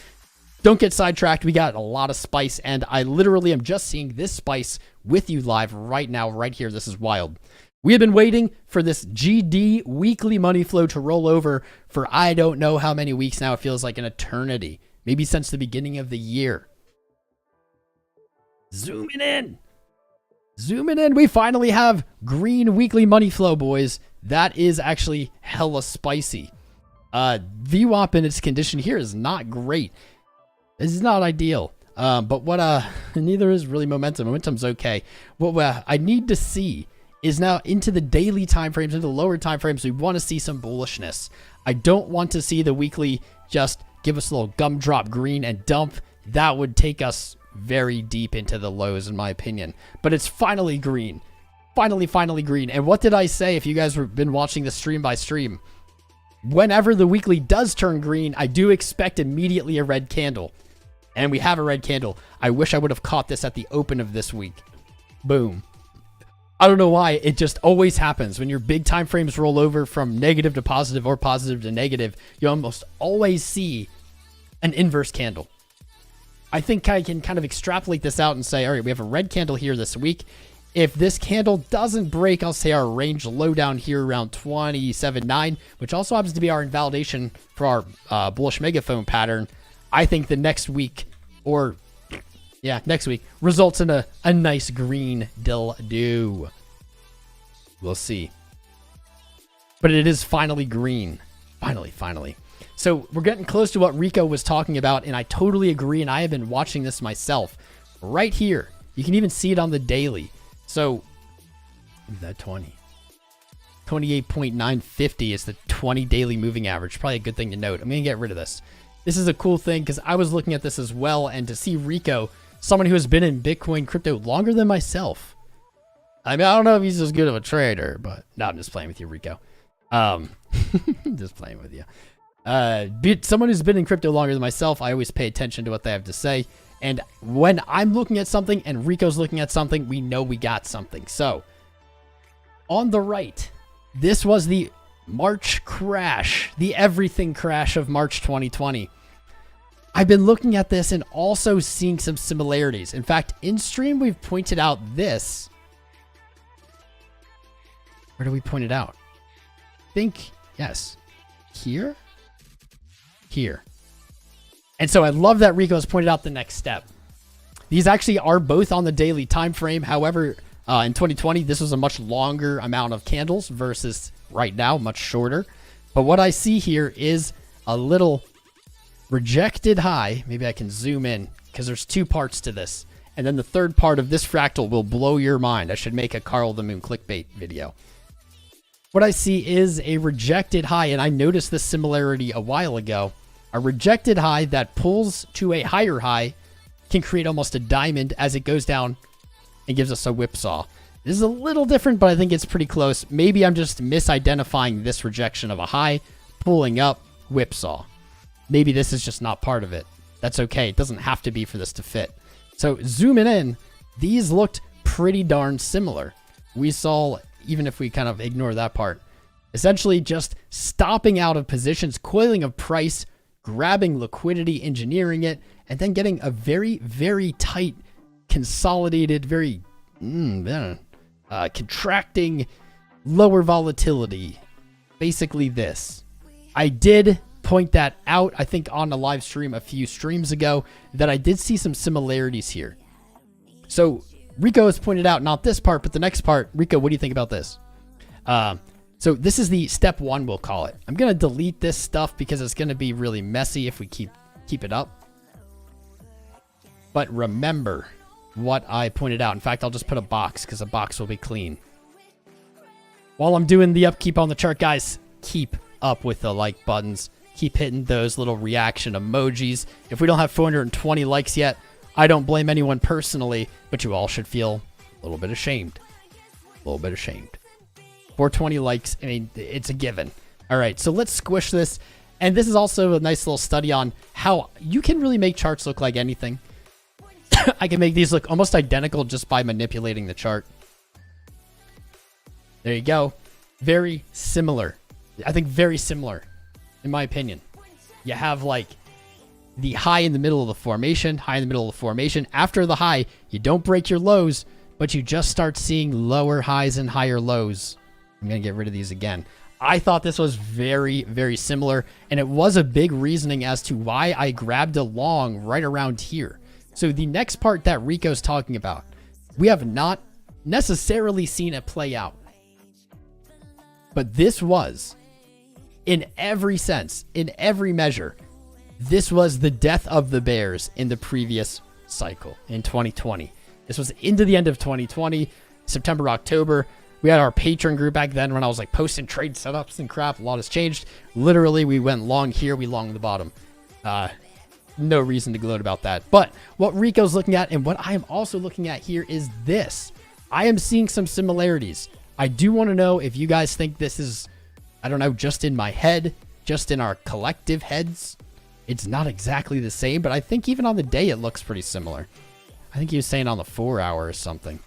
Don't get sidetracked. We got a lot of spice, and I literally am just seeing this spice with you live right now, right here. This is wild. We have been waiting for this GD weekly money flow to roll over for I don't know how many weeks now. It feels like an eternity, maybe since the beginning of the year. Zooming in. Zooming in. We finally have green weekly money flow, boys. That is actually hella spicy. VWAP in its condition here is not great. This is not ideal. But what neither is really momentum. Momentum's okay. What I need to see is now into the daily time frames, into the lower time frames. We want to see some bullishness. I don't want to see the weekly just give us a little gumdrop green and dump. That would take us very deep into the lows, in my opinion. But it's finally green. Finally green. And what did I say? If you guys have been watching the stream by stream, whenever the weekly does turn green, I do expect immediately a red candle. And we have a red candle. I wish I would have caught this at the open of this week. Boom. I don't know why. It just always happens. When your big time frames roll over from negative to positive or positive to negative, you almost always see an inverse candle. I think I can kind of extrapolate this out and say, all right, we have a red candle here this week. If this candle doesn't break, I'll say our range low down here around 27.9, which also happens to be our invalidation for our bullish megaphone pattern. I think the next week, or yeah, next week, results in a nice green dildo. We'll see. But it is finally green. Finally. So we're getting close to what Rico was talking about, and I totally agree, and I have been watching this myself. Right here, you can even see it on the daily. So, that 20. 28.950 is the 20 daily moving average. Probably a good thing to note. I'm going to get rid of this. This is a cool thing because I was looking at this as well, and to see Rico, someone who has been in Bitcoin crypto longer than myself. I mean, I don't know if he's as good of a trader, but no, I'm just playing with you, Rico. Just playing with you. Someone who's been in crypto longer than myself, I always pay attention to what they have to say. And when I'm looking at something and Rico's looking at something, we know we got something. So, on the right, this was the March crash, the everything crash of March 2020. I've been looking at this and also seeing some similarities. In fact, in stream, we've pointed out this. Where do we point it out? I think, yes. Here? Here. And so I love that Rico has pointed out the next step. These actually are both on the daily time frame. However, in 2020, this was a much longer amount of candles versus right now, much shorter. But what I see here is a little rejected high. Maybe I can zoom in because there's two parts to this. And then the third part of this fractal will blow your mind. I should make a Carl the Moon clickbait video. What I see is a rejected high, and I noticed this similarity a while ago. A rejected high that pulls to a higher high can create almost a diamond as it goes down and gives us a whipsaw. This is a little different, but I think it's pretty close. Maybe I'm just misidentifying this rejection of a high, pulling up, whipsaw. Maybe this is just not part of it. That's okay. It doesn't have to be for this to fit. So zooming in, these looked pretty darn similar. We saw, even if we kind of ignore that part, essentially just stopping out of positions, coiling of price, grabbing liquidity, engineering it, and then getting a very, very tight, consolidated, very contracting, lower volatility. Basically this. I did point that out, I think, on a live stream a few streams ago, that I did see some similarities here. So Rico has pointed out, not this part, but the next part. Rico, what do you think about this? So this is the step one, we'll call it. I'm going to delete this stuff because it's going to be really messy if we keep it up. But remember what I pointed out. In fact, I'll just put a box because a box will be clean. While I'm doing the upkeep on the chart, guys, keep up with the like buttons. Keep hitting those little reaction emojis. If we don't have 420 likes yet, I don't blame anyone personally, but you all should feel a little bit ashamed. A little bit ashamed. 420 likes, I mean, it's a given. All right, so let's squish this. And this is also a nice little study on how you can really make charts look like anything. I can make these look almost identical just by manipulating the chart. There you go. Very similar. I think very similar, in my opinion. You have like the high in the middle of the formation, high in the middle of the formation. After the high, you don't break your lows. but you just start seeing lower highs and higher lows. I'm going to get rid of these again. I thought this was very, very similar, and it was a big reasoning as to why I grabbed a long right around here. So the next part that Rico's talking about, we have not necessarily seen it play out. But this was, in every sense, in every measure, this was the death of the bears in the previous cycle in 2020. This was into the end of 2020, September, October. We had our Patreon group back then when I was like posting trade setups and crap. A lot has changed. Literally, we went long here, we long the bottom. No reason to gloat about that. But what Rico's looking at and what I am also looking at here is this. I am seeing some similarities. I do want to know if you guys think this is, I don't know, just in my head, just in our collective heads. It's not exactly the same, but I think even on the day it looks pretty similar. I think he was saying on the 4 hour or something.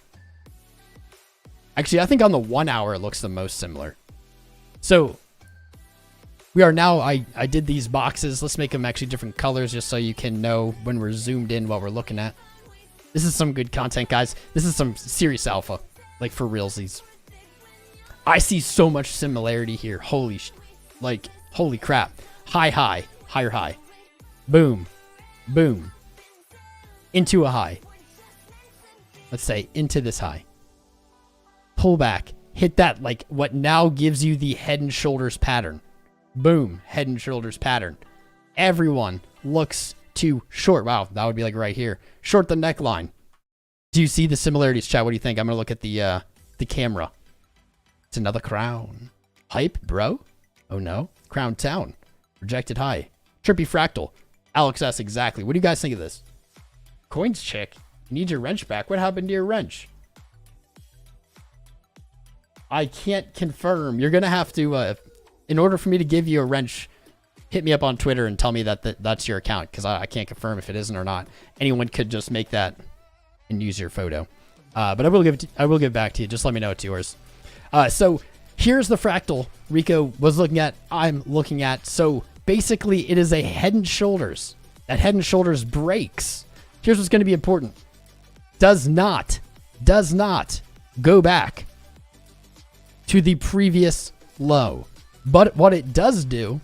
Actually, I think on the 1 hour it looks the most similar. So we are now, I did these boxes. Let's make them actually different colors just so you can know when we're zoomed in what we're looking at. This is some good content, guys. This is some serious alpha, like for realsies. I see so much similarity here. Holy crap. High, high, higher high. Boom, boom. Into a high. Let's say into this high. Pull back. Hit that, like what now gives you the head and shoulders pattern. Boom, head and shoulders pattern. Everyone looks to short. Wow, that would be like right here. Short the neckline. Do you see the similarities, chat? What do you think? I'm going to look at the camera. It's another crown. Hype, bro? Oh no. Crown town. Rejected high. Trippy fractal. Alex S, exactly. What do you guys think of this? Coins chick. You need your wrench back. What happened to your wrench? I can't confirm. You're going to have to, in order for me to give you a wrench, hit me up on Twitter and tell me that that's your account, because I can't confirm if it isn't or not. Anyone could just make that and use your photo. But I will give back to you. Just let me know it's yours. So here's the fractal Rico was looking at. I'm looking at. So basically it is a head and shoulders. That head and shoulders breaks. Here's what's going to be important. Does not go back to the previous low. But what it does do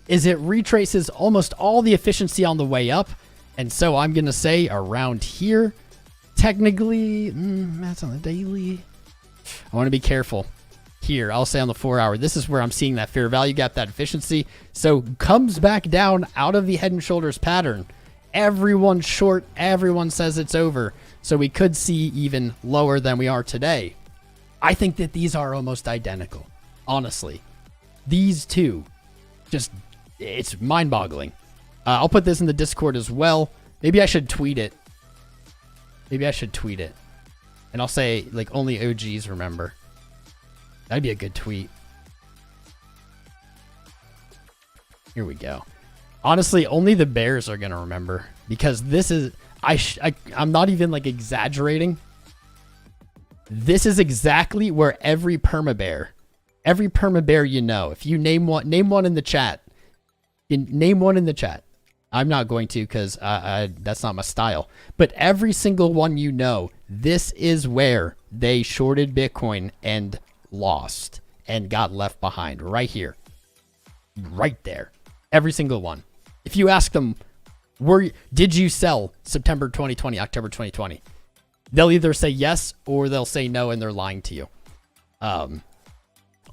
is it retraces almost all the efficiency on the way up. And so I'm going to say around here, technically, that's on the daily. I want to be careful here. I'll say on the 4 hour, this is where I'm seeing that fair value gap, that efficiency. So comes back down out of the head and shoulders pattern. Everyone's short. Everyone says it's over. So we could see even lower than we are today. I think that these are almost identical. Honestly, these two, just, it's mind boggling. I'll put this in the Discord as well. Maybe I should tweet it. And I'll say, like, only OGs remember. That'd be a good tweet. Here we go. Honestly, only the bears are going to remember. Because this is... I'm not even, like, exaggerating. This is exactly where every permabear you know, if you name one in the chat. Name one in the chat. I'm not going to, because that's not my style. But every single one you know, this is where they shorted Bitcoin and lost and got left behind. Right here. Right there. Every single one. If you ask them, did you sell September 2020, October 2020? They'll either say yes or they'll say no, and they're lying to you.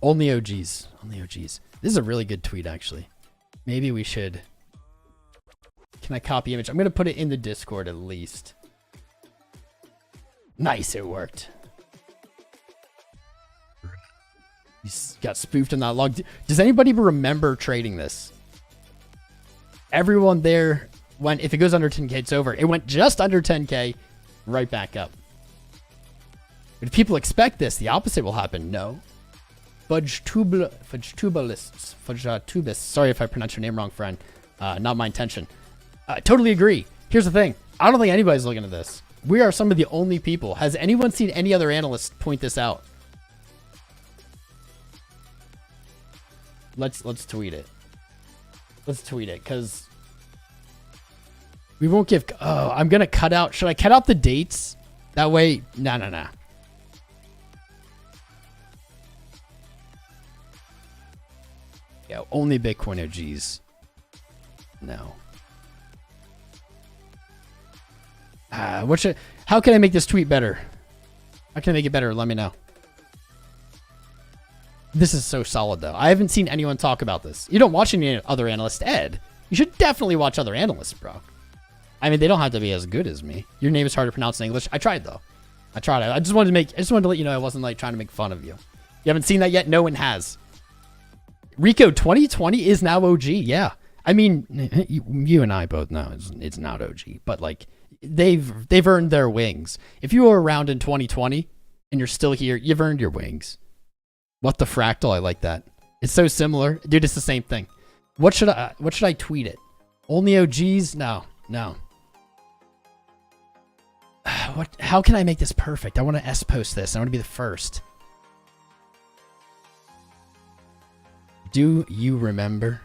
Only OGs. Only OGs. This is a really good tweet, actually. Maybe we should... Can I copy image? I'm going to put it in the Discord at least. Nice, it worked. You got spoofed in that log. Does anybody remember trading this? Everyone there went, if it goes under 10K, it's over. It went just under 10K, right back up. But if people expect this, the opposite will happen. No. Fudgetubalists. Sorry if I pronounced your name wrong, friend. Not my intention. Totally agree. Here's the thing. I don't think anybody's looking at this. We are some of the only people. Has anyone seen any other analysts point this out? Let's tweet it. Let's tweet it, because we won't give... Oh, I'm going to cut out... Should I cut out the dates? That way, no. Yo, only Bitcoin OGs. No. How can I make this tweet better? How can I make it better? Let me know. This is so solid, though. I haven't seen anyone talk about this. You don't watch any other analysts, Ed. You should definitely watch other analysts, bro. I mean, they don't have to be as good as me. Your name is hard to pronounce in English. I tried, though. I tried. I just wanted to let you know I wasn't like trying to make fun of you. You haven't seen that yet? No one has. Rico 2020 is now OG. Yeah. I mean, you and I both know it's not OG, but like they've earned their wings. If you were around in 2020 and you're still here, you've earned your wings. What the fractal? I like that. It's so similar, dude. It's the same thing. What should I tweet it? Only OGs? No. How can I make this perfect? I want to S-post this. I want to be the first. Do you remember?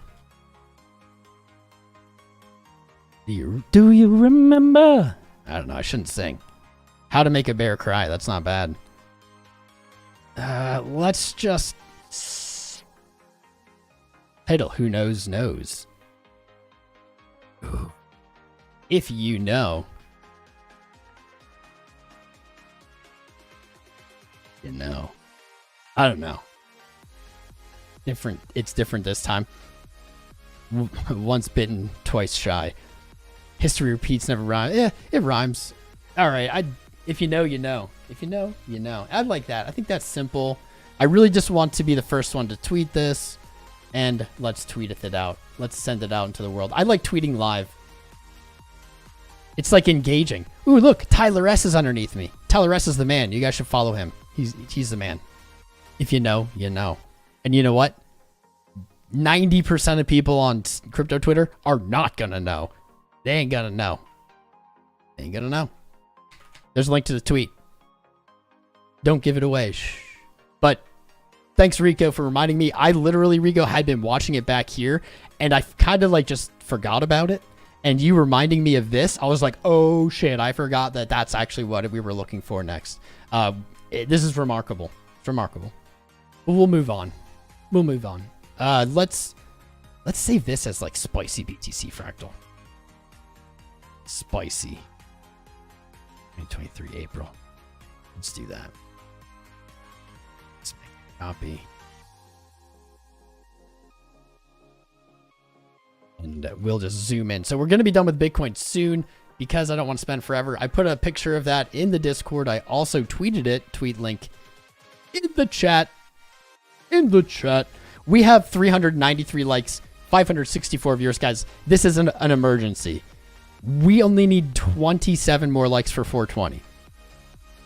Do you remember? I don't know. I shouldn't sing. How to make a bear cry. That's not bad. Let's just title. Who knows knows. Ooh. If you know. You know. I don't know. Different. It's different this time. Once bitten, twice shy. History repeats, never rhymes. Yeah, it rhymes. All right. If you know, you know. If you know, you know. I'd like that. I think that's simple. I really just want to be the first one to tweet this. And let's tweet it out. Let's send it out into the world. I like tweeting live. It's like engaging. Ooh, look. Tyler S is underneath me. Tyler S is the man. You guys should follow him. He's the man. If you know, you know. And you know what? 90% of people on crypto Twitter are not going to know. They ain't going to know. They ain't going to know. There's a link to the tweet. Don't give it away. Shh. But thanks, Rico, for reminding me. I literally, Rico, had been watching it back here, and I kind of like just forgot about it. And you reminding me of this, I was like, oh shit, I forgot that that's actually what we were looking for next. This is remarkable. It's remarkable. But we'll move on. We'll move on. Let's save this as like spicy BTC fractal. Spicy. 2023 April. Let's do that. Let's make a copy. And we'll just zoom in. So we're going to be done with Bitcoin soon because I don't want to spend forever. I put a picture of that in the Discord. I also tweeted it. Tweet link in the chat. In the chat. We have 393 likes, 564 viewers, guys. This isn't an emergency. We only need 27 more likes for 420.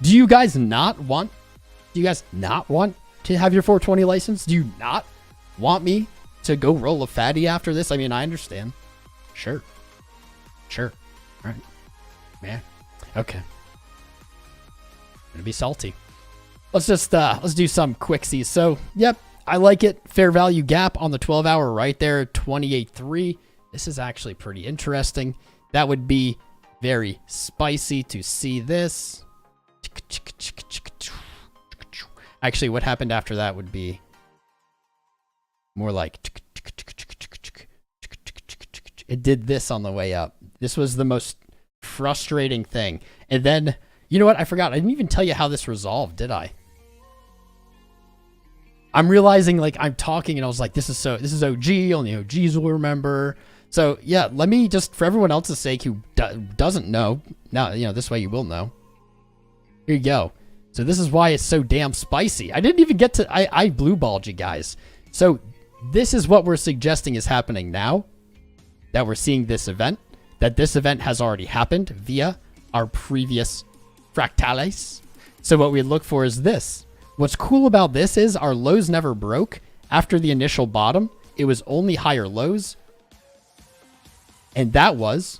Do you guys not want to have your 420 license? Do you not want me to go roll a fatty after this? I mean, I understand. Sure. All right. Man. Okay. Gonna be salty. Let's do some quicksies. So, yep. I like it. Fair value gap on the 12-hour right there, 28.3. This is actually pretty interesting. That would be very spicy to see this. Actually, what happened after that would be more like it did this on the way up. This was the most frustrating thing. And then, you know what? I forgot. I didn't even tell you how this resolved, did I? I'm realizing like I'm talking and I was like, this is OG, only OGs will remember. So yeah, let me just, for everyone else's sake who doesn't know, now, you know, this way you will know. Here you go. So this is why it's so damn spicy. I didn't even get to, I blue balled you guys. So this is what we're suggesting is happening now that we're seeing this event, that this event has already happened via our previous fractales. So what we look for is this. What's cool about this is our lows never broke. After the initial bottom, it was only higher lows. And that was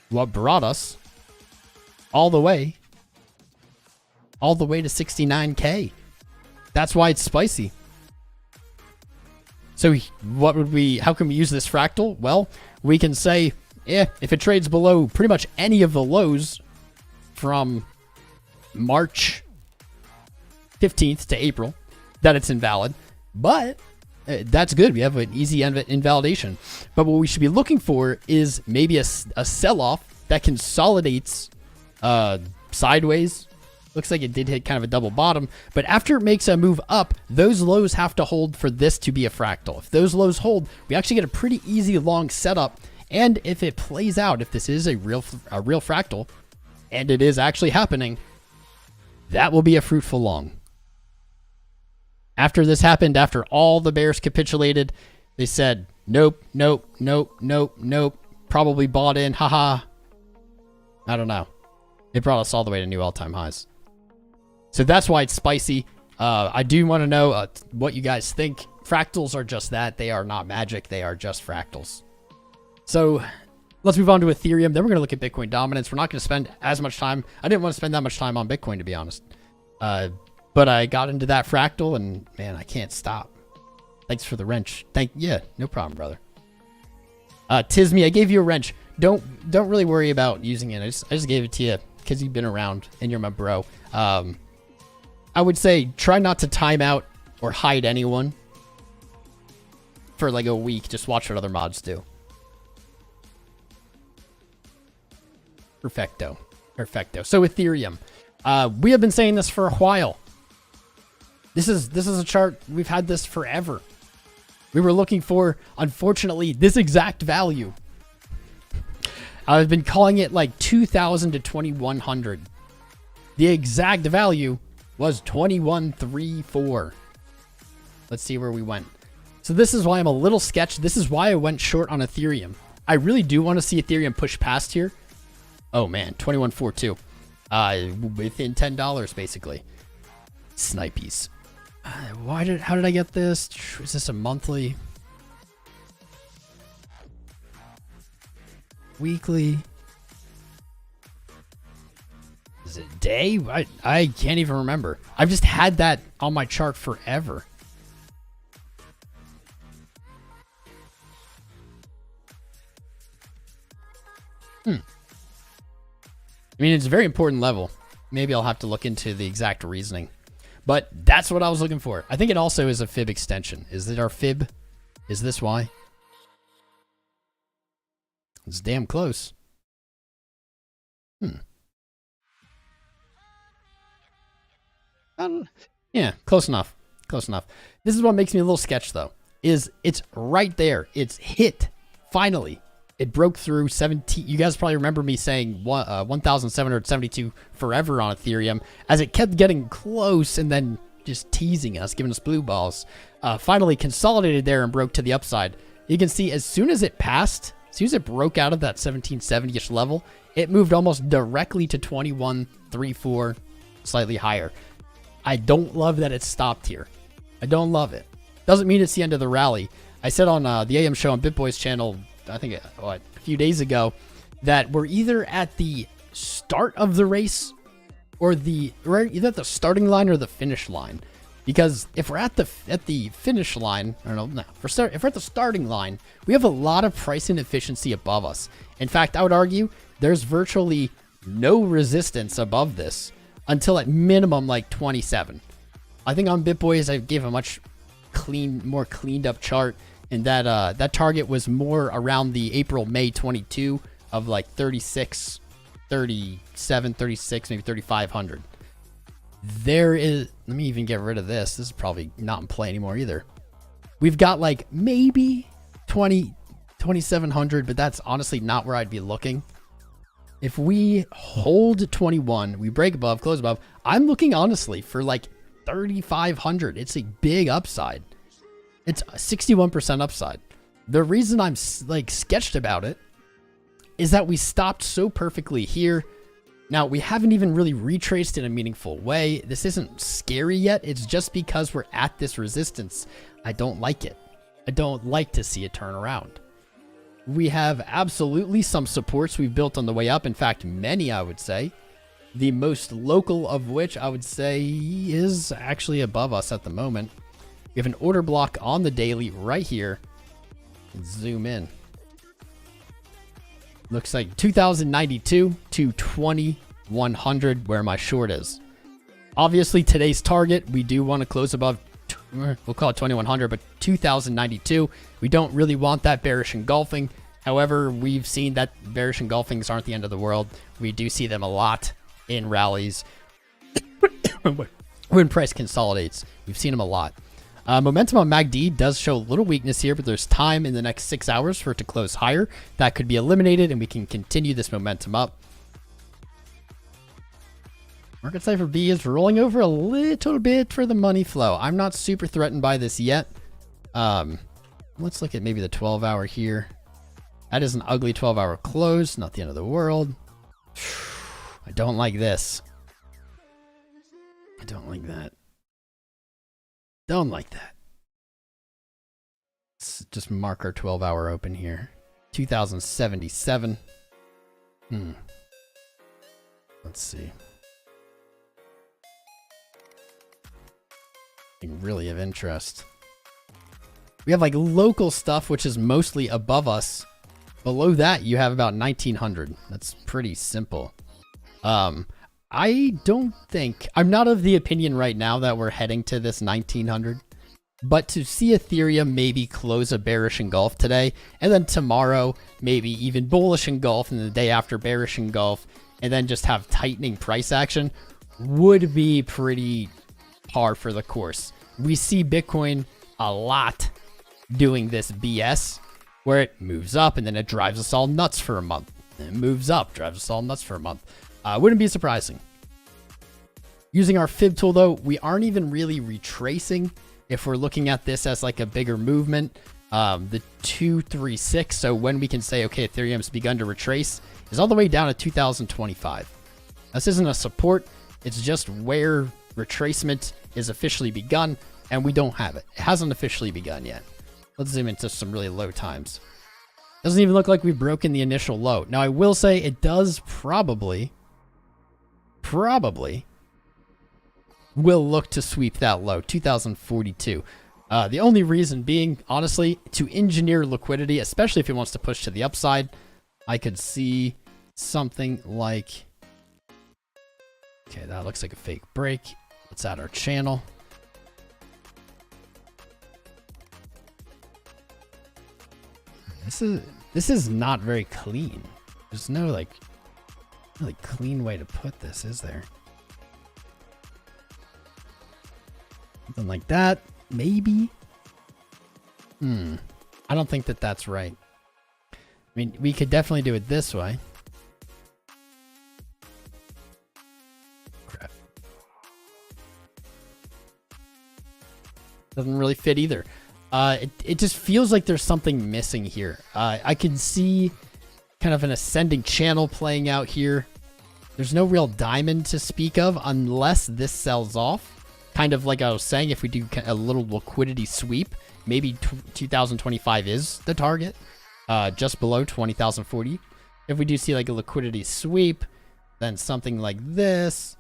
what brought us all the way to 69K. That's why it's spicy. So how can we use this fractal? Well, we can say, if it trades below pretty much any of the lows from March 15th to April that it's invalid, but that's good. We have an easy invalidation. But what we should be looking for is maybe a sell-off that consolidates sideways. Looks like it did hit kind of a double bottom, but after it makes a move up, those lows have to hold for this to be a fractal. If those lows hold, we actually get a pretty easy long setup. And if it plays out, if this is a real fractal, and it is actually happening, that will be a fruitful long. After this happened, after all the bears capitulated, they said, nope, nope, nope, nope, nope, probably bought in, haha. I don't know. It brought us all the way to new all-time highs. So that's why it's spicy. I do want to know what you guys think. Fractals are just that. They are not magic. They are just fractals. So let's move on to Ethereum. Then we're going to look at Bitcoin dominance. We're not going to spend as much time. I didn't want to spend that much time on Bitcoin, to be honest. But I got into that fractal, and man, I can't stop. Thanks for the wrench. Yeah, no problem, brother. Tisme, I gave you a wrench. Don't really worry about using it. I just gave it to you because you've been around and you're my bro. I would say try not to time out or hide anyone for like a week. Just watch what other mods do. Perfecto. So Ethereum. We have been saying this for a while. This is a chart. We've had this forever. We were looking for, unfortunately, this exact value. I've been calling it like 2,000 to 2,100. The exact value was 2134. Let's see where we went. So this is why I'm a little sketched. This is why I went short on Ethereum. I really do want to see Ethereum push past here. Oh man, 2142. Within $10 basically. Snipies. How did I get this? Is this a monthly? Weekly? Is it day? I can't even remember. I've just had that on my chart forever. I mean, it's a very important level. Maybe I'll have to look into the exact reasoning. But that's what I was looking for. I think it also is a fib extension. Is it our fib? Is this why? It's damn close. Yeah, close enough. Close enough. This is what makes me a little sketched, though. Is it's right there. It's hit. Finally. It broke through 17. You guys probably remember me saying 1,772 forever on Ethereum as it kept getting close and then just teasing us, giving us blue balls. Finally consolidated there and broke to the upside. You can see as soon as it passed, as soon as it broke out of that 1770-ish level, it moved almost directly to 2134, slightly higher. I don't love that it stopped here. I don't love it. Doesn't mean it's the end of the rally. I said on the AM show on BitBoy's channel, I think a few days ago, that we're either at the start of the race or either at the starting line or the finish line. Because if we're at the finish line, I don't know, no, if we're at the starting line, we have a lot of price inefficiency above us. In fact, I would argue there's virtually no resistance above this until at minimum like 27. I think on BitBoys I gave a much more cleaned up chart. And that target was more around the April-May 22 of like 36, 37, 36, maybe 3,500. There is, let me even get rid of this. This is probably not in play anymore either. We've got like maybe 2,700, but that's honestly not where I'd be looking. If we hold 21, we break above, close above, I'm looking honestly for like 3,500. It's a big upside. It's a 61% upside. The reason I'm like sketched about it is that we stopped so perfectly here. Now, we haven't even really retraced in a meaningful way. This isn't scary yet. It's just because we're at this resistance. I don't like it. I don't like to see it turn around. We have absolutely some supports we've built on the way up. In fact, many, I would say. The most local of which I would say is actually above us at the moment. We have an order block on the daily right here. Let's zoom in. Looks like 2,092 to 21 2100 where my short is. Obviously today's target, we do want to close above, we'll call it 2100, but 2092. We don't really want that bearish engulfing. However, we've seen that bearish engulfings aren't the end of the world. We do see them a lot in rallies when price consolidates. We've seen them a lot. Momentum on MACD does show a little weakness here, but there's time in the next 6 hours for it to close higher. That could be eliminated, and we can continue this momentum up. Market cipher B is rolling over a little bit for the money flow. I'm not super threatened by this yet. Let's look at maybe the 12-hour here. That is an ugly 12-hour close. Not the end of the world. I don't like this. I don't like that. Don't like that. Let's just mark our 12-hour open here. 2077. Let's see. Really of interest. We have like local stuff, which is mostly above us. Below that, you have about 1900. That's pretty simple. I don't think, I'm not of the opinion right now that we're heading to this 1900, but to see Ethereum maybe close a bearish engulf today, and then tomorrow, maybe even bullish engulf, and the day after bearish engulf, and then just have tightening price action would be pretty par for the course. We see Bitcoin a lot doing this BS where it moves up and then it drives us all nuts for a month. And it moves up, drives us all nuts for a month. Wouldn't be surprising. Using our fib tool though, we aren't even really retracing if we're looking at this as like a bigger movement. The 236, so when we can say, okay, Ethereum's begun to retrace, is all the way down to 2025. This isn't a support, it's just where retracement is officially begun, and we don't have it. It hasn't officially begun yet. Let's zoom into some really low times. Doesn't even look like we've broken the initial low. Now, I will say it does probably will look to sweep that low, 2042. The only reason being, honestly, to engineer liquidity, especially if it wants to push to the upside, I could see something like... Okay, that looks like a fake break. Let's add our channel. This is not very clean. There's no like really clean way to put this, is there? Something like that, maybe. I don't think that that's right. I mean, we could definitely do it this way. Crap. Doesn't really fit either. It just feels like there's something missing here. I can see kind of an ascending channel playing out here. There's no real diamond to speak of unless this sells off. Kind of like I was saying, if we do a little liquidity sweep, maybe 2025 is the target, just below 20,040. If we do see like a liquidity sweep, then something like this,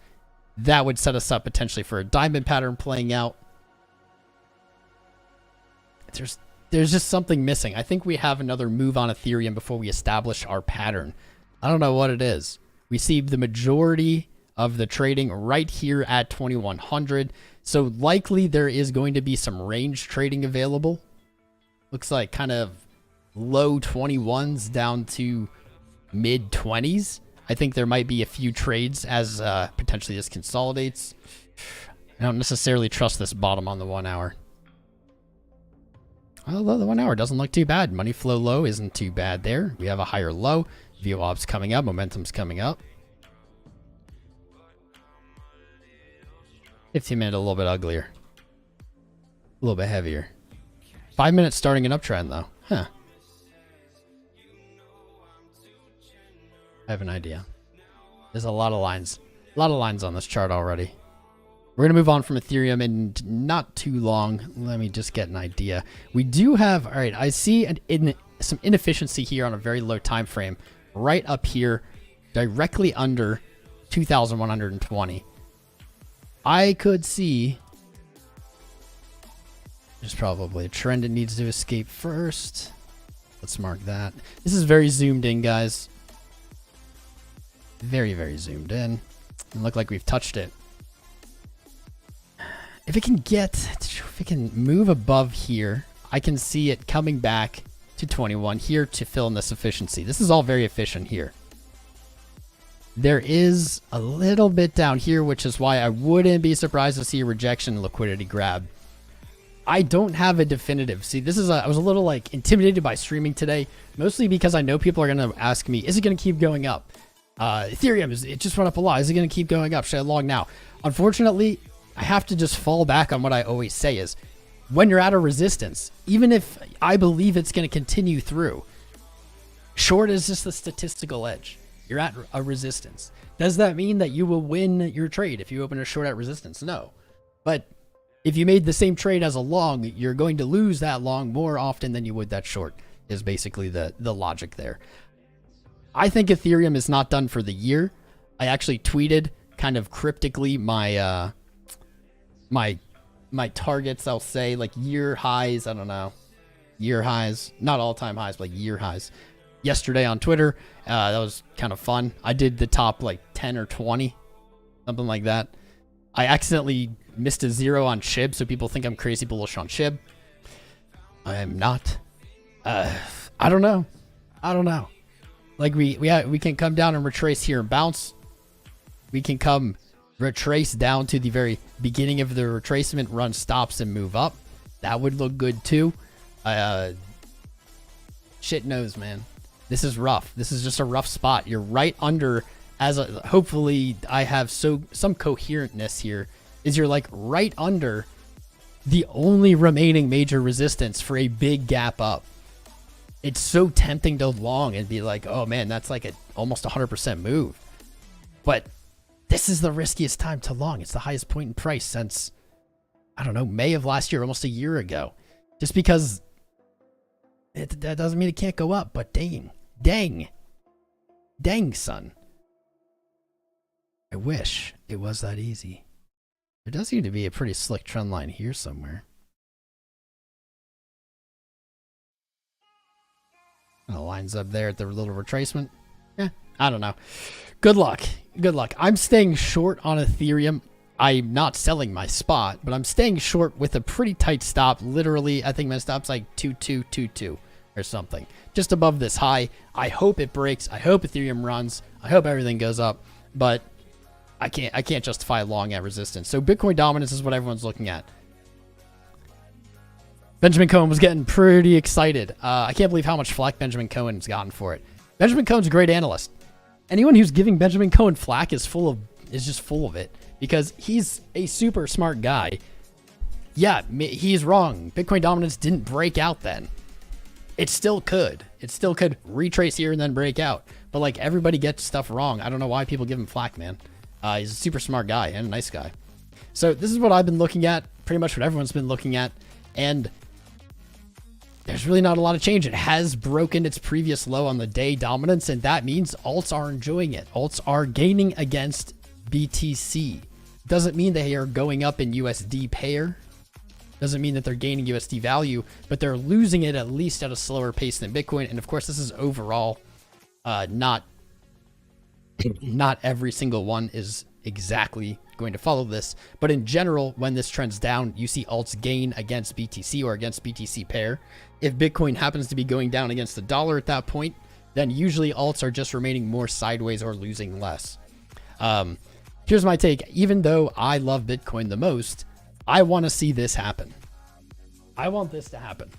that would set us up potentially for a diamond pattern playing out. There's just something missing. I think we have another move on Ethereum before we establish our pattern. I don't know what it is. We see the majority of the trading right here at 2100. So likely there is going to be some range trading available. Looks like kind of low 21s down to mid 20s. I think there might be a few trades as potentially this consolidates. I don't necessarily trust this bottom on the 1 hour. Although the 1 hour doesn't look too bad. Money flow low isn't too bad there. We have a higher low. VWAP's coming up. Momentum's coming up. 15 minute a little bit uglier. A little bit heavier. 5 minutes starting an uptrend though. Huh. I have an idea. There's a lot of lines. A lot of lines on this chart already. We're going to move on from Ethereum in not too long. Let me just get an idea. We do have, all right, I see some inefficiency here on a very low time frame. Right up here, directly under 2,120. I could see there's probably a trend that needs to escape first. Let's mark that. This is very zoomed in, guys. very, very zoomed in. And look like we've touched it. If it can move above here, I can see it coming back to 21 here to fill in this efficiency. This is all very efficient here. There is a little bit down here, which is why I wouldn't be surprised to see a rejection liquidity grab. I don't have a definitive. See, I was a little like intimidated by streaming today, mostly because I know people are going to ask me, is it going to keep going up? Ethereum, it just went up a lot. Is it going to keep going up? Should I long now? Unfortunately, I have to just fall back on what I always say is when you're at a resistance, even if I believe it's going to continue through, short is just the statistical edge. You're at a resistance. Does that mean that you will win your trade if you open a short at resistance? No. But if you made the same trade as a long, you're going to lose that long more often than you would that short, is basically the logic there. I think Ethereum is not done for the year. I actually tweeted kind of cryptically my my targets, I'll say, like year highs, I don't know. Year highs, not all-time highs, but like year highs. Yesterday on Twitter, that was kind of fun. I did the top like 10 or 20, something like that. I accidentally missed a 0 on SHIB, so people think I'm crazy bullish on SHIB. I am not. I don't know. Like we can come down and retrace here and bounce. We can come retrace down to the very beginning of the retracement, run stops and move up. That would look good too. Shit knows, man. This is rough. This is just a rough spot. You're right under, hopefully I have some coherentness here, is you're like right under the only remaining major resistance for a big gap up. It's so tempting to long and be like, oh man, that's like an almost 100% move. But this is the riskiest time to long. It's the highest point in price since, I don't know, May of last year, almost a year ago. Just because that doesn't mean it can't go up, but dang, son. I wish it was that easy. There does seem to be a pretty slick trend line here somewhere. It lines up there at the little retracement. Yeah, I don't know. Good luck. I'm staying short on Ethereum. I'm not selling my spot, but I'm staying short with a pretty tight stop. Literally, I think my stop's like 2222 or something. Just above this high. I hope it breaks. I hope Ethereum runs. I hope everything goes up. But I can't justify long at resistance. So Bitcoin dominance is what everyone's looking at. Benjamin Cohen was getting pretty excited. I can't believe how much flack Benjamin Cohen's gotten for it. Benjamin Cohen's a great analyst. Anyone who's giving Benjamin Cohen flack is just full of it, because he's a super smart guy. Yeah, he's wrong. Bitcoin dominance didn't break out then. It still could. It still could retrace here and then break out. But like, everybody gets stuff wrong. I don't know why people give him flack, man. He's a super smart guy and a nice guy. So this is what I've been looking at, pretty much what everyone's been looking at, and there's really not a lot of change. It has broken its previous low on the day dominance, and that means alts are enjoying it. Alts are gaining against BTC. Doesn't mean they are going up in USD pair. Doesn't mean that they're gaining USD value, but they're losing it at least at a slower pace than Bitcoin. And of course, this is overall, not every single one is exactly going to follow this, but in general, when this trends down, you see alts gain against BTC or against BTC pair. If Bitcoin happens to be going down against the dollar at that point, then usually alts are just remaining more sideways or losing less. Here's my take. Even though I love Bitcoin the most, I want to see this happen. I want this to happen,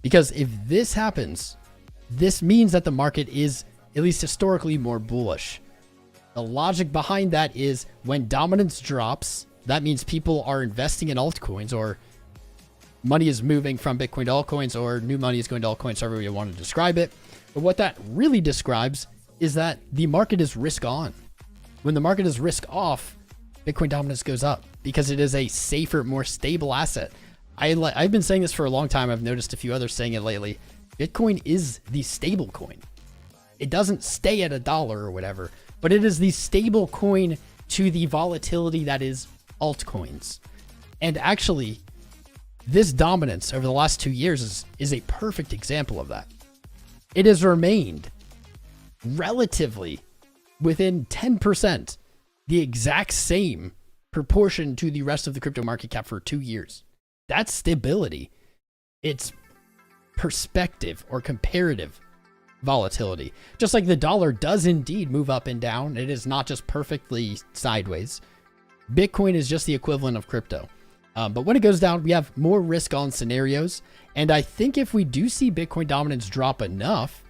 because if this happens, this means that the market is at least historically more bullish. The logic behind that is when dominance drops, that means people are investing in altcoins, or money is moving from Bitcoin to altcoins, or new money is going to altcoins, however you want to describe it. But what that really describes is that the market is risk on. When the market is risk off, Bitcoin dominance goes up because it is a safer, more stable asset. I've been saying this for a long time. I've noticed a few others saying it lately. Bitcoin is the stable coin. It doesn't stay at $1 or whatever, but it is the stable coin to the volatility that is altcoins. And actually, this dominance over the last 2 years is a perfect example of that. It has remained relatively within 10%, the exact same proportion to the rest of the crypto market cap for 2 years. That's stability. It's perspective or comparative volatility. Just like the dollar does indeed move up and down, it is not just perfectly sideways. Bitcoin is just the equivalent of crypto. But when it goes down, we have more risk on scenarios. And I think if we do see Bitcoin dominance drop enough,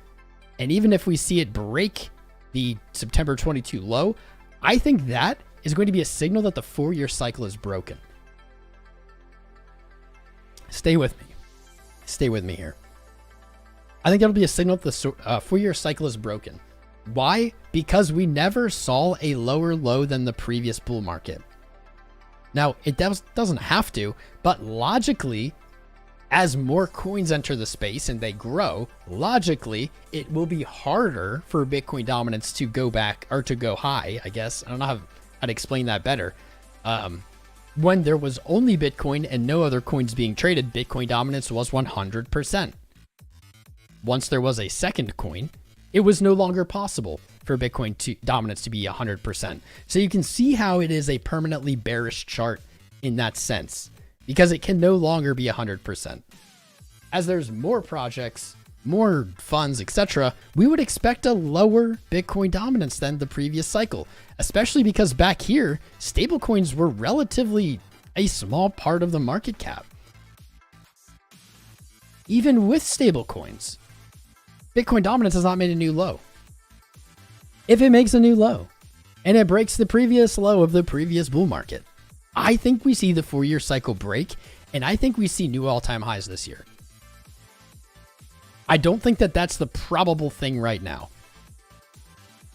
and even if we see it break the September 22 low, I think that is going to be a signal that the 4-year cycle is broken. Stay with me. Stay with me here. I think that'll be a signal that the 4-year cycle is broken. Why? Because we never saw a lower low than the previous bull market. Now, it doesn't have to, but logically, as more coins enter the space and they grow, logically, it will be harder for Bitcoin dominance to go back or to go high, I guess. I don't know how to explain that better. When there was only Bitcoin and no other coins being traded, Bitcoin dominance was 100%. Once there was a second coin, it was no longer possible for Bitcoin dominance to be 100%. So you can see how it is a permanently bearish chart in that sense, because it can no longer be 100%. As there's more projects, more funds, etc., we would expect a lower Bitcoin dominance than the previous cycle, especially because back here, stablecoins were relatively a small part of the market cap. Even with stablecoins, Bitcoin dominance has not made a new low. If it makes a new low and it breaks the previous low of the previous bull market, I think we see the 4-year cycle break, and I think we see new all-time highs this year. I don't think that that's the probable thing right now.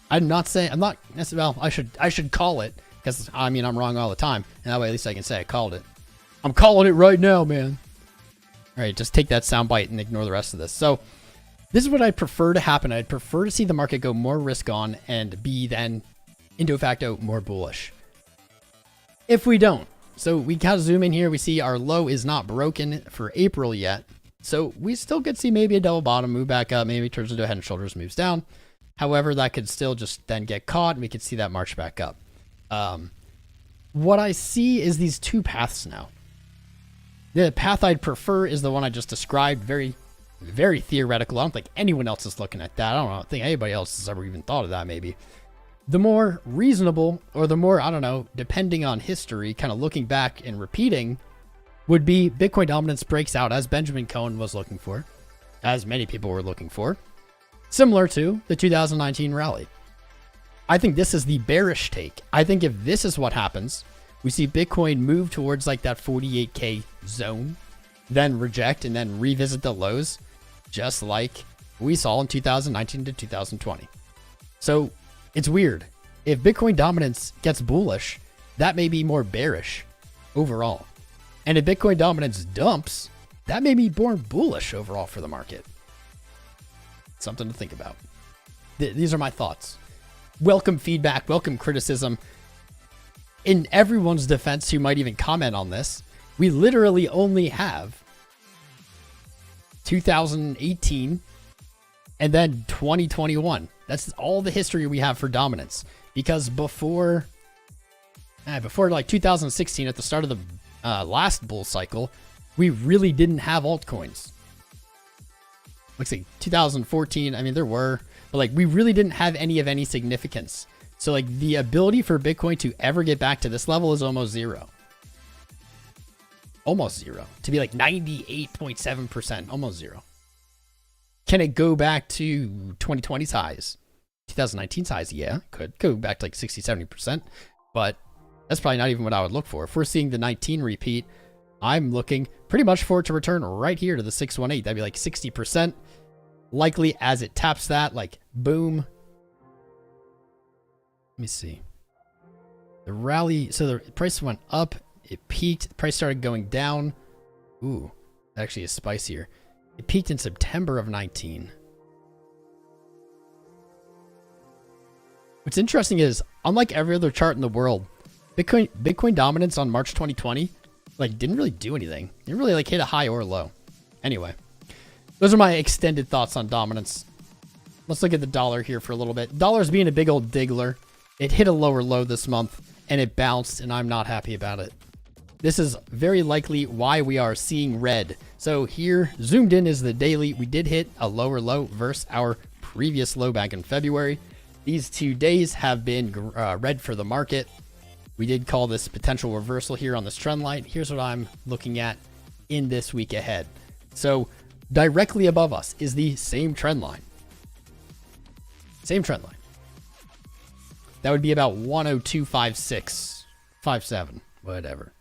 I'm not necessarily, well, I should call it, because I mean, I'm wrong all the time, and that way at least I can say I called it. I'm calling it right now, man. All right, just take that soundbite and ignore the rest of this. So this is what I'd prefer to happen. I'd prefer to see the market go more risk on and be then, into facto, more bullish. If we don't, so we kind of zoom in here, we see our low is not broken for April yet. So we still could see maybe a double bottom, move back up, maybe turns into a head and shoulders, moves down. However, that could still just then get caught and we could see that march back up. What I see is these two paths now. The path I'd prefer is the one I just described, very, very theoretical. I don't think anyone else is looking at that. I don't think anybody else has ever even thought of that maybe. The more reasonable, or the more, I don't know, depending on history, kind of looking back and repeating, would be Bitcoin dominance breaks out as Benjamin Cohen was looking for, as many people were looking for, similar to the 2019 rally. I think this is the bearish take. I think if this is what happens, we see Bitcoin move towards like that 48K zone, then reject and then revisit the lows, just like we saw in 2019 to 2020. So it's weird. If Bitcoin dominance gets bullish, that may be more bearish overall. And if Bitcoin dominance dumps, that may be more bullish overall for the market. Something to think about. These are my thoughts. Welcome feedback, welcome criticism. In everyone's defense who might even comment on this, we literally only have 2018 and then 2021. That's all the history we have for dominance. Because before like 2016, at the start of the last bull cycle, we really didn't have altcoins. Let's see, 2014, I mean, there were, but like we really didn't have any of any significance. So like the ability for Bitcoin to ever get back to this level is almost zero. Almost zero. To be like 98.7%, almost zero. Can it go back to 2020's highs? 2019's highs? Yeah, could go back to like 60, 70%, but that's probably not even what I would look for. If we're seeing the 19 repeat, I'm looking pretty much for it to return right here to the 618. That'd be like 60%. Likely as it taps that, like boom. Let me see. The rally, so the price went up, it peaked, the price started going down. Ooh, that actually is spicier. It peaked in September of 19. What's interesting is, unlike every other chart in the world, Bitcoin dominance on March 2020, like didn't really do anything. It didn't really like hit a high or a low. Anyway, those are my extended thoughts on dominance. Let's look at the dollar here for a little bit. Dollar's being a big old diggler. It hit a lower low this month, and it bounced, and I'm not happy about it. This is very likely why we are seeing red. So here, zoomed in is the daily. We did hit a lower low versus our previous low back in February. These 2 days have been red for the market. We did call this potential reversal here on this trend line. Here's what I'm looking at in this week ahead. So directly above us is the same trend line. Same trend line. That would be about 102.5657, whatever.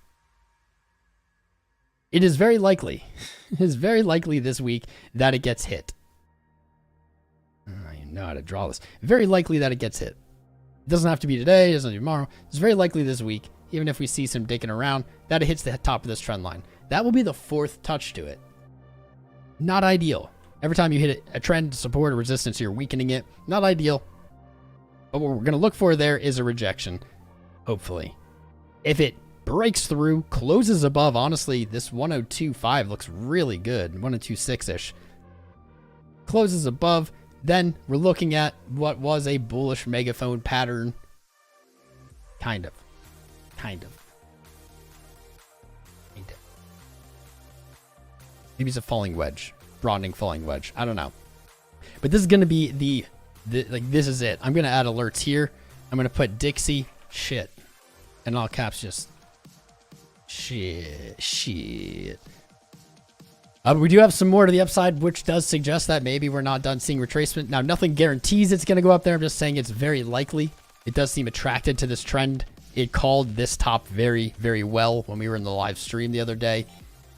It is very likely, this week that it gets hit. I know how to draw this. Very likely that it gets hit. It doesn't have to be today, it doesn't have to be tomorrow. It's very likely this week, even if we see some dicking around, that it hits the top of this trend line. That will be the 4th touch to it. Not ideal. Every time you hit a trend, support, or resistance, you're weakening it. Not ideal. But what we're going to look for there is a rejection, hopefully. If it breaks through, closes above, honestly, this 102.5 looks really good, 102.6-ish. Closes above, then we're looking at what was a bullish megaphone pattern. Kind of. Maybe it's a falling wedge, broadening falling wedge. I don't know. But this is going to be like, this is it. I'm going to add alerts here. I'm going to put Dixie, shit, and all caps, just shit. We do have some more to the upside, which does suggest that maybe we're not done seeing retracement. Now, nothing guarantees it's going to go up there. I'm just saying it's very likely. It does seem attracted to this trend. It called this top very, very well when we were in the live stream the other day.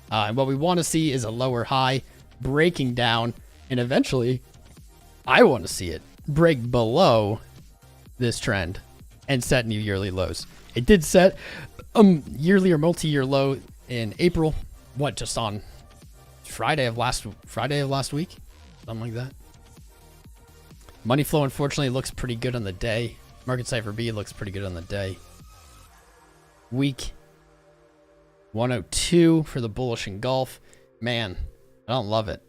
And what we want to see is a lower high breaking down, and eventually, I want to see it break below this trend and set new yearly lows. It did set yearly or multi-year low in April. What, just on Friday of last week? Something like that. Money flow, unfortunately, looks pretty good on the day. Market Cipher B looks pretty good on the day. Week 102 for the bullish engulf. Man, I don't love it.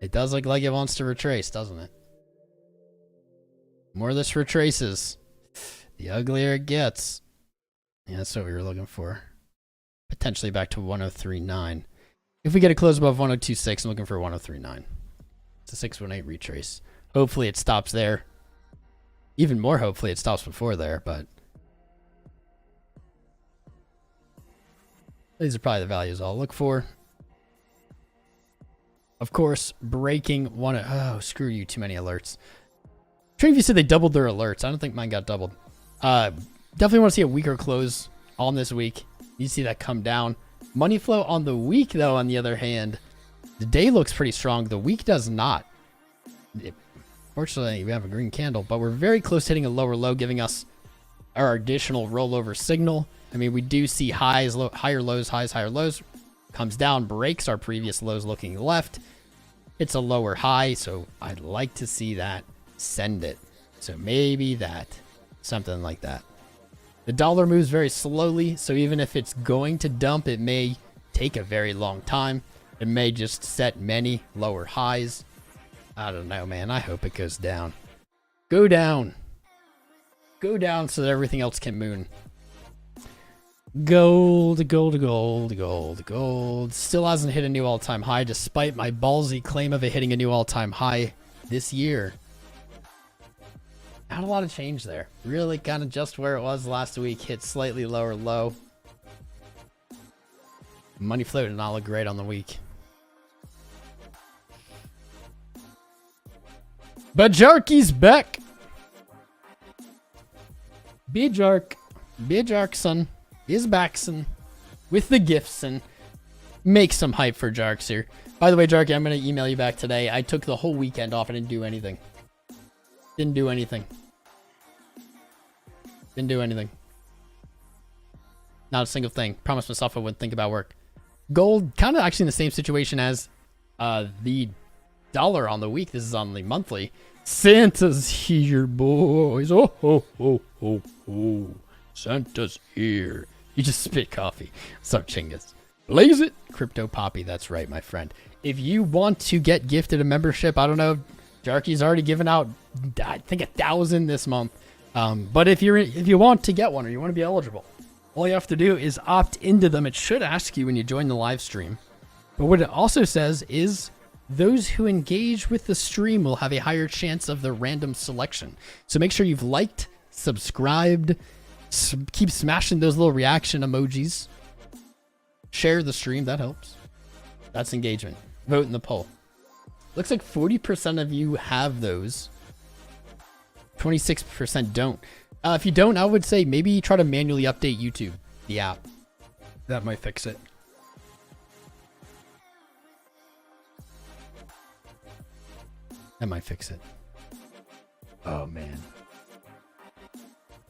It does look like it wants to retrace, doesn't it? More this retraces, the uglier it gets. Yeah, that's what we were looking for. Potentially back to 103.9. If we get a close above 102.6, I'm looking for 103.9. It's a 618 retrace. Hopefully it stops there. Even more hopefully it stops before there, but these are probably the values I'll look for. Of course, breaking one. Oh, screw you. Too many alerts. TradingView said they doubled their alerts. I don't think mine got doubled. Definitely want to see a weaker close on this week. You see that come down. Money flow on the week, though, on the other hand, the day looks pretty strong. The week does not. Fortunately, we have a green candle, but we're very close to hitting a lower low, giving us our additional rollover signal. I mean, we do see highs, higher lows, highs, higher lows. Comes down, breaks our previous lows looking left. It's a lower high, so I'd like to see that. Send it. So maybe that. Something like that. The dollar moves very slowly, so even if it's going to dump, it may take a very long time. It may just set many lower highs. I don't know, man. I hope it goes down. Go down. Go down so that everything else can moon. Gold, gold, gold, gold, gold. Still hasn't hit a new all-time high, despite my ballsy claim of it hitting a new all-time high this year. Not a lot of change there. Really kind of just where it was last week. Hit slightly lower low. Money flow did not look great on the week. But Jarky's back. Bijark. Bijarkson is backson with the gifts and make some hype for Jarks here. By the way, Jarky, I'm going to email you back today. I took the whole weekend off. I didn't do anything. Didn't do anything. Didn't do anything. Not a single thing. Promised myself I wouldn't think about work. Gold, kind of actually in the same situation as the dollar on the week. This is on the monthly. Santa's here, boys. Oh, ho, ho, ho, ho. Santa's here. You just spit coffee. What's up, Chingus? Blaze it. Crypto Poppy. That's right, my friend. If you want to get gifted a membership, I don't know, Jarky's already given out, I think, 1,000 this month. But if you want to get one or you want to be eligible, all you have to do is opt into them. It should ask you when you join the live stream. But what it also says is those who engage with the stream will have a higher chance of the random selection. So make sure you've liked, subscribed, keep smashing those little reaction emojis. Share the stream, that helps. That's engagement. Vote in the poll. Looks like 40% of you have those. 26% don't. If you don't, I would say maybe try to manually update YouTube, the app. That might fix it. That might fix it. Oh, man.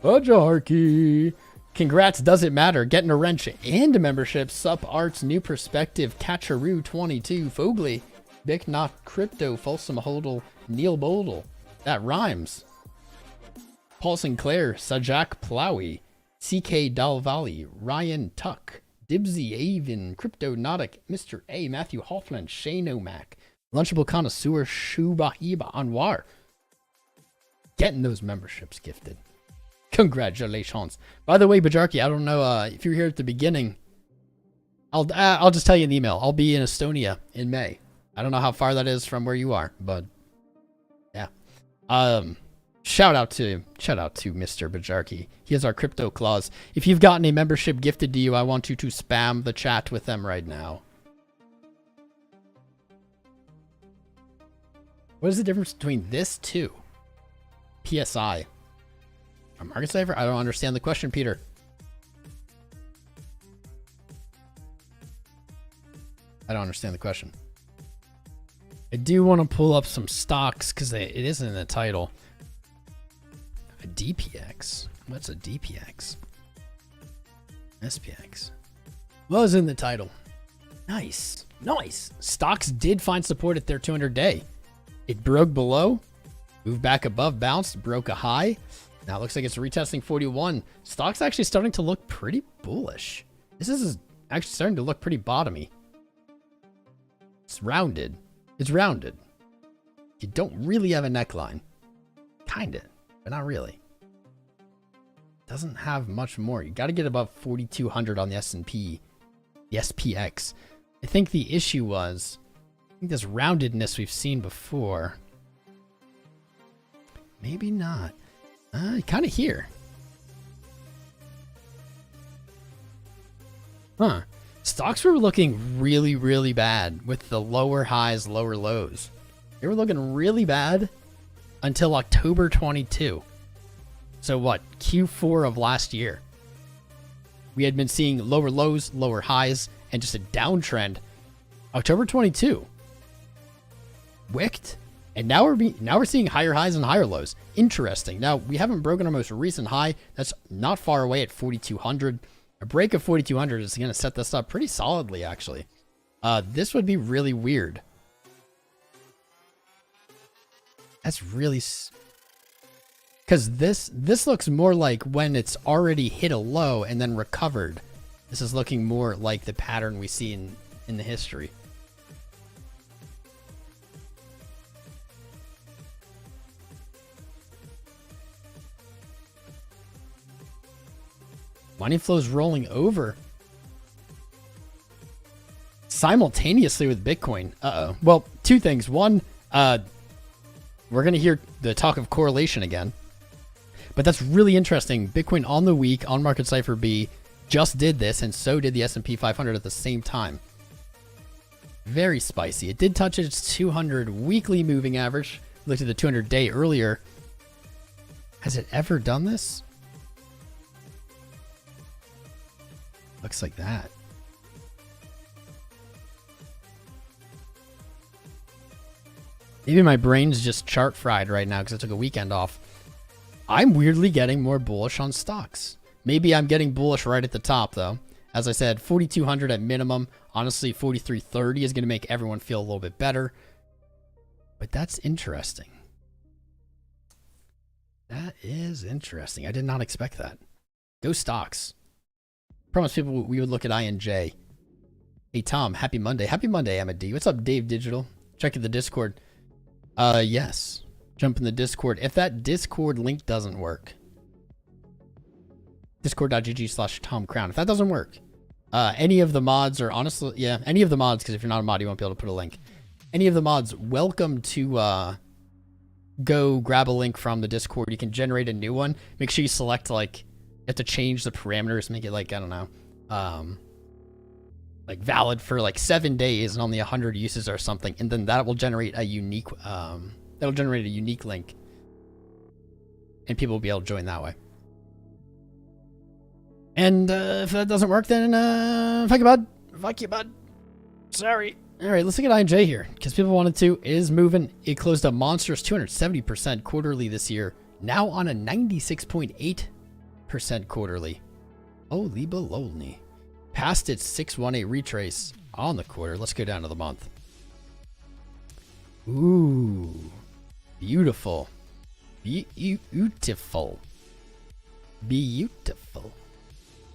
Bajarki. Congrats, does it matter? Getting a wrench and a membership. Sup Arts, New Perspective, Catcheroo 22, Fogly, Bic Not Crypto, Folsom Hodel, Neil Bodel. That rhymes. Paul Sinclair, Sajak Plowy, CK Dalvali, Ryan Tuck, Dibsy Avon, Crypto Nautic, Mr. A, Matthew Hoffman, Shane O'Mac, Lunchable Connoisseur, Shubahiba Anwar. Getting those memberships gifted. Congratulations. By the way, Bajarki, I don't know if you're here at the beginning. I'll just tell you in the email. I'll be in Estonia in May. I don't know how far that is from where you are, but yeah. Shout out to Mr. Bajarki. He has our crypto clause. If you've gotten a membership gifted to you, I want you to spam the chat with them right now. What is the difference between this two? PSI. A market cipher? I don't understand the question, Peter. I don't understand the question. I do want to pull up some stocks because it isn't in the title. A DPX? What's a DPX? SPX. What was in the title? Nice. Nice. Stocks did find support at their 200-day. It broke below, moved back above, bounced, broke a high. Now it looks like it's retesting 41. Stock's actually starting to look pretty bullish. This is actually starting to look pretty bottomy. It's rounded. It's rounded. You don't really have a neckline. Kinda, but not really. Doesn't have much more. You got to get above 4,200 on the S&P, the SPX. I think the issue was, I think this roundedness we've seen before. Maybe not. Kind of here. Huh. Stocks were looking really, really bad with the lower highs, lower lows. They were looking really bad until October 22. So what? Q4 of last year. We had been seeing lower lows, lower highs, and just a downtrend. October 22. Wicked. And now we're seeing higher highs and higher lows. Interesting. Now, we haven't broken our most recent high. That's not far away at 4,200. A break of 4,200 is going to set this up pretty solidly, actually. This would be really weird. That's really... Because this looks more like when it's already hit a low and then recovered. This is looking more like the pattern we see in the history. Money flows rolling over simultaneously with Bitcoin. Uh-oh. Well, two things. One, we're going to hear the talk of correlation again. But that's really interesting. Bitcoin on the week on Market Cipher B just did this, and so did the S&P 500 at the same time. Very spicy. It did touch its 200 weekly moving average. Looked at the 200 day earlier. Has it ever done this? Looks like that. Maybe my brain's just chart fried right now because I took a weekend off. I'm weirdly getting more bullish on stocks. Maybe I'm getting bullish right at the top, though. As I said, 4,200 at minimum. Honestly, 4,330 is going to make everyone feel a little bit better. But that's interesting. That is interesting. I did not expect that. Go stocks. Promise people we would look at INJ. Hey, Tom, happy Monday. Happy Monday, Emma D. What's up, Dave Digital? Check out the Discord. Yes. Jump in the Discord. If that Discord link doesn't work, discord.gg/TomCrown. If that doesn't work, any of the mods are honestly, yeah, any of the mods, because if you're not a mod, you won't be able to put a link. Any of the mods, welcome to go grab a link from the Discord. You can generate a new one. Make sure you select, like, you have to change the parameters, make it like, I don't know, like valid for like 7 days and only 100 uses or something, and then that will generate a unique link, and people will be able to join that way. And if that doesn't work, then fuck you, bud. Sorry. All right, let's look at INJ here, because people wanted to. It is moving. It closed a monstrous 270% quarterly this year, now on a 96.8% quarterly. Holy baloney. Past its 618 retrace on the quarter. Let's go down to the month. Ooh, beautiful. Beautiful.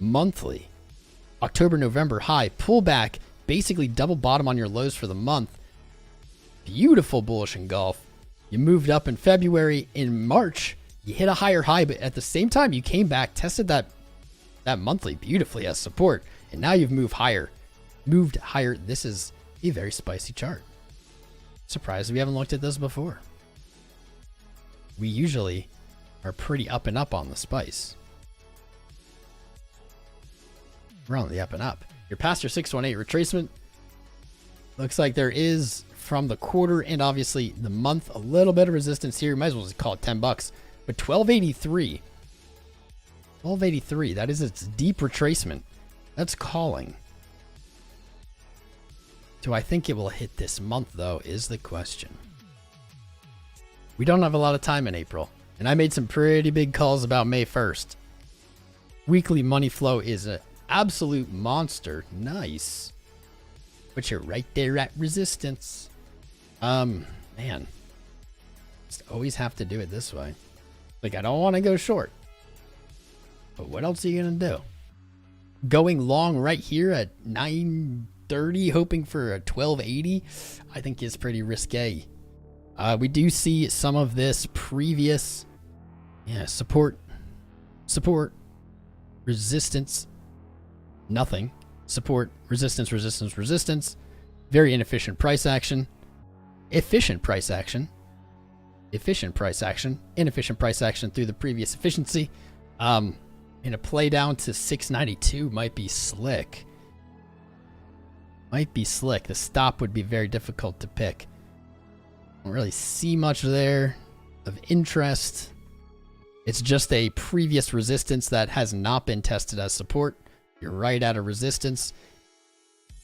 Monthly. October, November high. Pullback. Basically double bottom on your lows for the month. Beautiful bullish engulf. You moved up in February. In March, you hit a higher high, but at the same time, you came back, tested that monthly beautifully as support, and now you've moved higher. This is a very spicy chart. Surprised we haven't looked at this before. We usually are pretty up and up on the spice. We're on the up and up. You're past your 618 retracement. Looks like there is, from the quarter and obviously the month, a little bit of resistance here. Might as well just call it 10 bucks. But 1283. 1283. That is its deep retracement. That's calling. Do I think it will hit this month, though, is the question. We don't have a lot of time in April. And I made some pretty big calls about May 1st. Weekly money flow is an absolute monster. Nice. But you're right there at resistance. Man. Just always have to do it this way. Like, I don't want to go short. But what else are you going to do? Going long right here at 930, hoping for a 1280, I think is pretty risque. We do see some of this previous support, resistance, nothing, support, resistance, very inefficient price action, inefficient price action through the previous efficiency. And a play down to 692 might be slick. The stop would be very difficult to pick. Don't really see much there of interest. It's just a previous resistance that has not been tested as support. You're right at a resistance.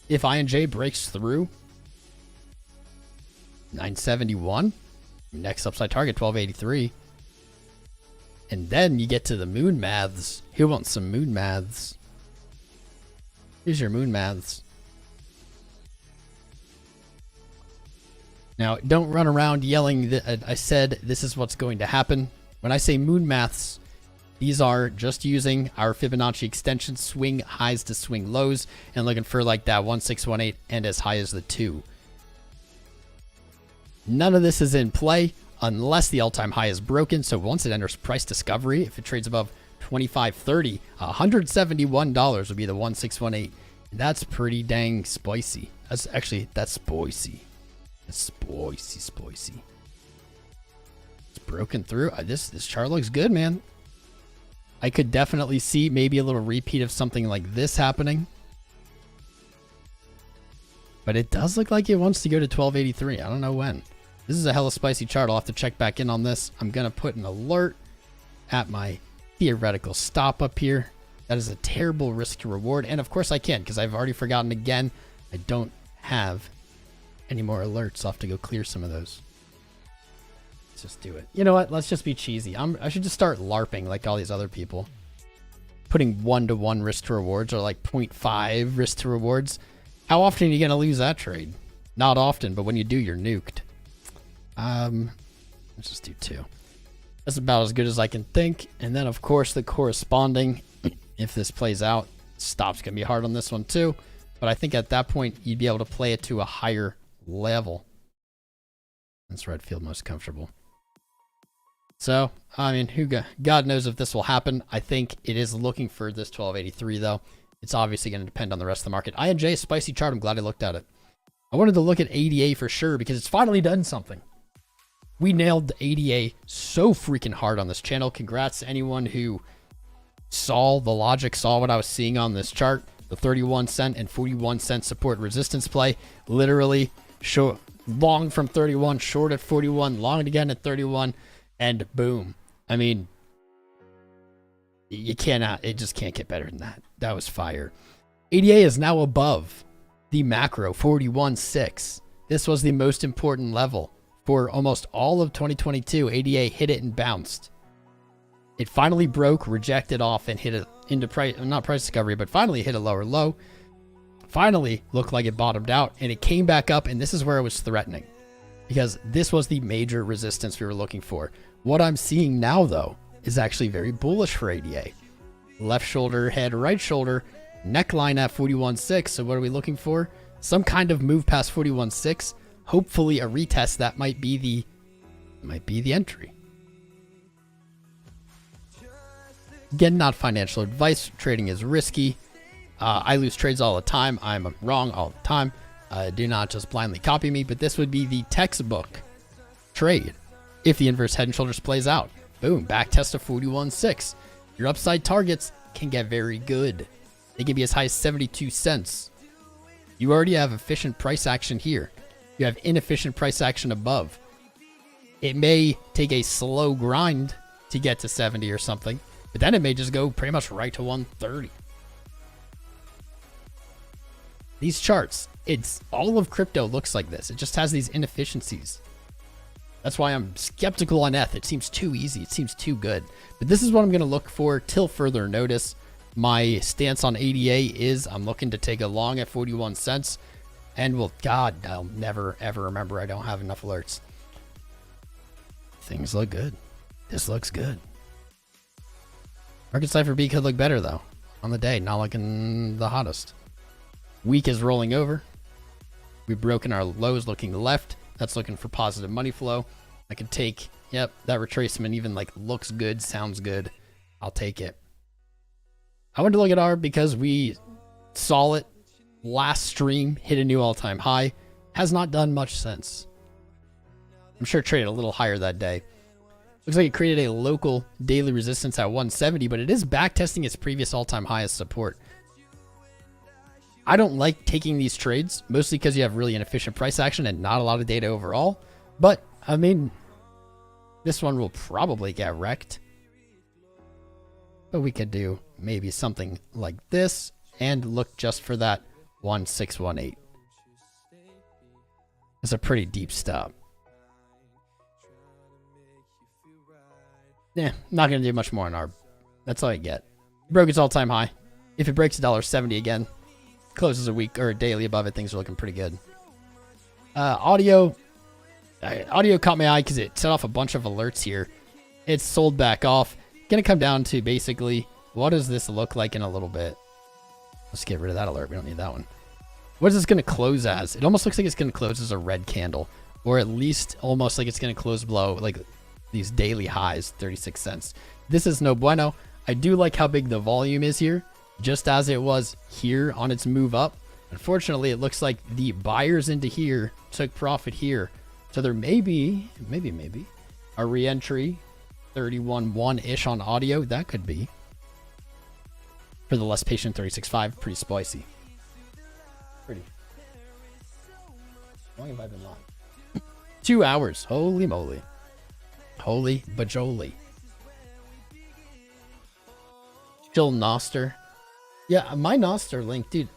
If INJ breaks through 971, next upside target 1283. And then you get to the moon maths. Who wants some moon maths? Here's your moon maths. Now, don't run around yelling that I said this is what's going to happen. When I say moon maths, these are just using our Fibonacci extension, swing highs to swing lows, and looking for like that 1618 and as high as the 2. None of this is in play unless the all-time high is broken. So once it enters price discovery, if it trades above 25.30, $171 would be the 1618. That's pretty dang spicy. That's spicy. That's spicy. It's broken through. This chart looks good, man. I could definitely see maybe a little repeat of something like this happening. But it does look like it wants to go to 1283. I don't know when. This is a hella spicy chart. I'll have to check back in on this. I'm going to put an alert at my theoretical stop up here. That is a terrible risk to reward. And of course I can't, because I've already forgotten again. I don't have any more alerts. I'll have to go clear some of those. Let's just do it. You know what? Let's just be cheesy. I should just start LARPing like all these other people. Putting 1-to-1 risk to rewards or like 0.5 risk to rewards. How often are you going to lose that trade? Not often, but when you do, you're nuked. Let's just do 2. That's about as good as I can think. And then, of course, the corresponding, if this plays out, stop's going to be hard on this one too. But I think at that point, you'd be able to play it to a higher level. That's where I'd feel most comfortable. So, I mean, God knows if this will happen. I think it is looking for this 1283 though. It's obviously going to depend on the rest of the market. INJ, spicy chart. I'm glad I looked at it. I wanted to look at ADA for sure because it's finally done something. We nailed the ADA so freaking hard on this channel. Congrats to anyone who saw the logic, saw what I was seeing on this chart. The 31 cent and 41 cent support resistance play. Literally long from 31, short at 41, long again at 31, and boom. I mean, it just can't get better than that. That was fire. ADA is now above the macro 41.6. This was the most important level for almost all of 2022. ADA hit it and bounced. It finally broke, rejected off, and hit it into price, not price discovery, but finally hit a lower low. Finally looked like it bottomed out, and it came back up, and this is where it was threatening because this was the major resistance we were looking for. What I'm seeing now, though, is actually very bullish for ADA. Left shoulder, head, right shoulder, neckline at 41.6. So what are we looking for? Some kind of move past 41.6. Hopefully a retest. That might be the entry. Again, not financial advice. Trading is risky. I lose trades all the time. I'm wrong all the time. Do not just blindly copy me, but this would be the textbook trade if the inverse head and shoulders plays out. Boom, back test of 41.6. Your upside targets can get very good. They can be as high as 72 cents. You already have efficient price action here. You have inefficient price action above. It may take a slow grind to get to 70 or something, but then it may just go pretty much right to 130. These charts, it's all of crypto looks like this. It just has these inefficiencies. That's why I'm skeptical on ETH. It seems too easy. It seems too good. But this is what I'm going to look for till further notice. My stance on ADA is I'm looking to take a long at 41 cents. And well, God, I'll never, ever remember I don't have enough alerts. Things look good. This looks good. Market Cypher B could look better, though, on the day. Not looking the hottest. Week is rolling over. We've broken our lows looking left. That's looking for positive money flow. I could take, yep, that retracement even like looks good, sounds good. I'll take it. I wanted to look at R because we saw it last stream, hit a new all-time high. Has not done much since. I'm sure it traded a little higher that day. Looks like it created a local daily resistance at 170, but it is back testing its previous all-time high as support. I don't like taking these trades, mostly because you have really inefficient price action and not a lot of data overall. But, I mean, this one will probably get wrecked. But we could do maybe something like this and look just for that 1618. It's a pretty deep stop. Yeah, not going to do much more on ARB. That's all I get. It broke its all-time high. If it breaks $1.70 again, closes a week or a daily above it, things are looking pretty good. Audio caught my eye because it set off a bunch of alerts here. It's sold back off. Gonna come down to basically, what does this look like in a little bit? Let's get rid of that alert. We don't need that one. What is this gonna close as? It almost looks like it's gonna close as a red candle, or at least almost like it's gonna close below like these daily highs, 36 cents. This is no bueno. I do like how big the volume is here, just as it was here on its move up. Unfortunately, it looks like the buyers into here took profit here. So there may be a re-entry 31.1-ish on audio. That could be. For the less patient 36.5, pretty spicy. Pretty. How long have I been live? 2 hours. Holy moly. Holy bajoli. Still Noster. Yeah, my Noster link, dude.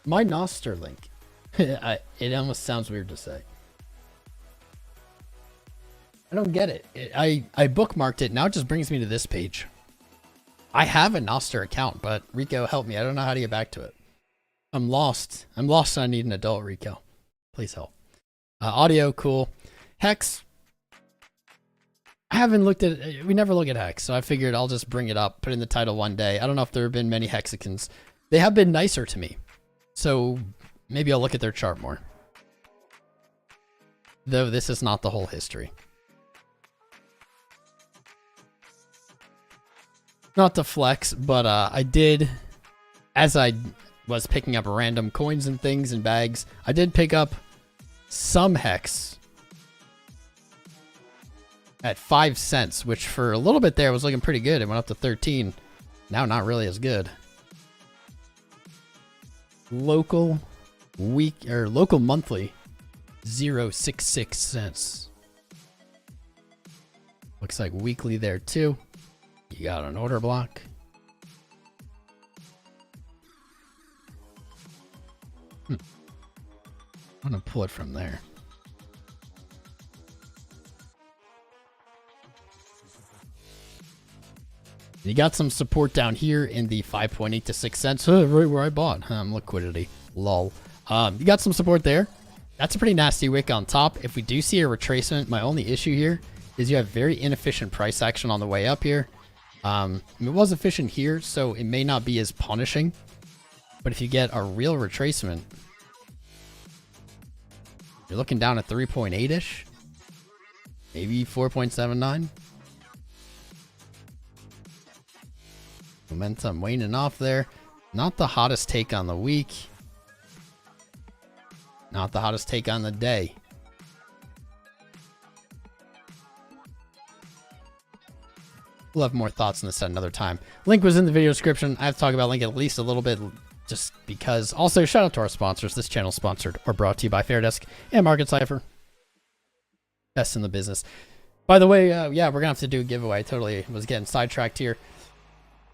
My Noster link. It almost sounds weird to say. I don't get it. I bookmarked it. Now it just brings me to this page. I have a Noster account, but Rico, help me. I don't know how to get back to it. I'm lost. I'm lost and I need an adult, Rico. Please help. Audio, cool. Hex. I haven't looked at it. We never look at Hex, so I figured I'll just bring it up, put it in the title one day. I don't know if there have been many Hexicans. They have been nicer to me. So maybe I'll look at their chart more. though this is not the whole history. Not to flex, but I did, as I was picking up random coins and things and bags, I did pick up some Hex at 5 cents, which for a little bit there was looking pretty good. It went up to 13. Now not really as good. Local week or local monthly 0.66 cents. Looks like weekly there too. You got an order block. I'm gonna pull it from there. You got some support down here in the 5.8 to 6 cents, right where I bought. Liquidity, lol. You got some support there. That's a pretty nasty wick on top. If we do see a retracement, my only issue here is you have very inefficient price action on the way up here. It was efficient here, so it may not be as punishing. But if you get a real retracement, you're looking down at 3.8-ish, maybe 4.79. Momentum waning off there. Not the hottest take on the week. Not the hottest take on the day. We'll have more thoughts on this at another time. Link was in the video description. I have to talk about Link at least a little bit just because. Also, shout out to our sponsors. This channel is sponsored or brought to you by Fairdesk and Market Cypher. Best in the business. By the way, yeah, we're going to have to do a giveaway. I totally was getting sidetracked here.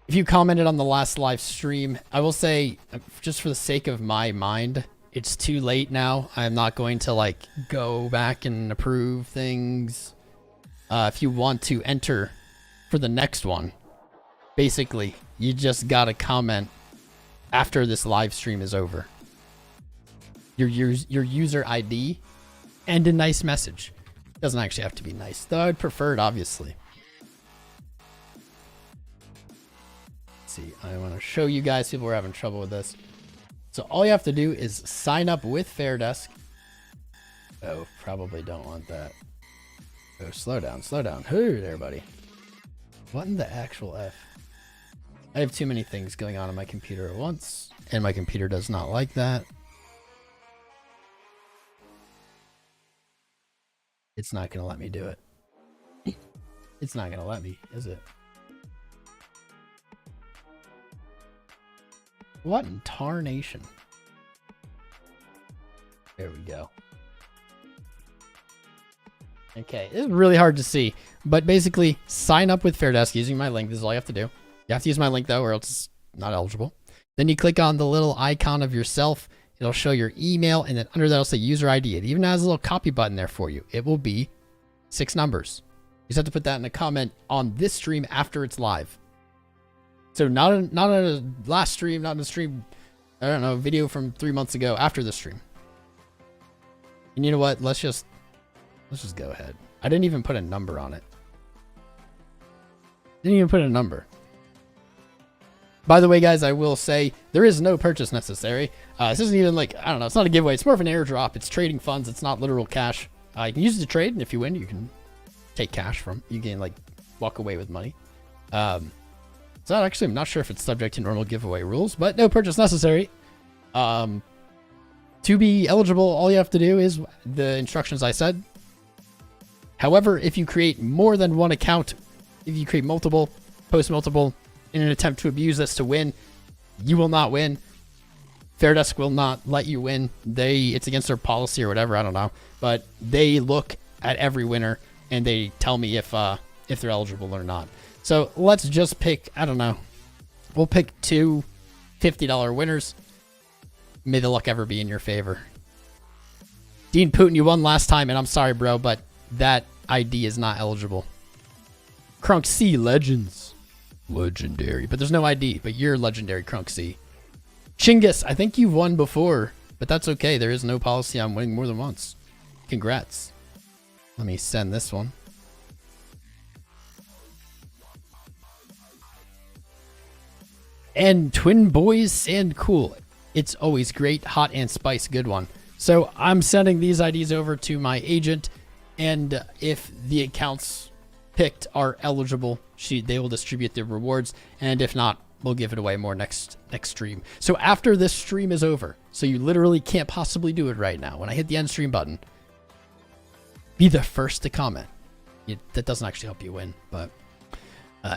If you commented on the last live stream, I will say, just for the sake of my mind, it's too late now. I'm not going to like go back and approve things. If you want to enter for the next one, basically, you just got to comment after this live stream is over. Your user ID and a nice message. Doesn't actually have to be nice, though I'd prefer it, obviously. See, I want to show you guys. People are having trouble with this. So all you have to do is sign up with Fairdesk. Oh, probably don't want that. Oh, slow down, slow down. Hey there, buddy. What in the actual F? I have too many things going on my computer at once, and my computer does not like that. It's not going to let me do it. It's not going to let me, is it? What in tarnation? There we go. Okay, it's really hard to see, but basically sign up with Fairdesk using my link. This is all you have to do. You have to use my link though, or else it's not eligible. Then you click on the little icon of yourself. It'll show your email, and then under that it'll say user ID. It even has a little copy button there for you. It will be 6 numbers. You just have to put that in a comment on this stream after it's live. So not a last stream, not in a stream, I don't know, video from 3 months ago, after the stream. And you know what? Let's just go ahead. I didn't even put a number on it. Didn't even put a number. By the way, guys, I will say there is no purchase necessary. This isn't even like, I don't know, it's not a giveaway. It's more of an airdrop. It's trading funds. It's not literal cash. You can use it to trade, and if you win, you can take cash from. You can like walk away with money. So actually, I'm not sure if it's subject to normal giveaway rules, but no purchase necessary. To be eligible, all you have to do is the instructions I said. However, if you create more than one account, if you create multiple, post multiple, in an attempt to abuse this to win, you will not win. Fairdesk will not let you win. It's against their policy or whatever, I don't know. But they look at every winner and they tell me if they're eligible or not. So let's just pick, I don't know, we'll pick 2 $50 winners. May the luck ever be in your favor. Dean Putin, you won last time, and I'm sorry, bro, but that ID is not eligible. Crunk C Legends. Legendary, but there's no ID, but you're legendary, Crunk C. Chinggis, I think you've won before, but that's okay. There is no policy on winning more than once. Congrats. Let me send this one. And Twin Boys and Cool. It's always great, hot and spice, good one. So I'm sending these IDs over to my agent, and if the accounts picked are eligible, they will distribute the rewards, and if not, we'll give it away more next stream. So after this stream is over, so you literally can't possibly do it right now, when I hit the end stream button, be the first to comment. That doesn't actually help you win, but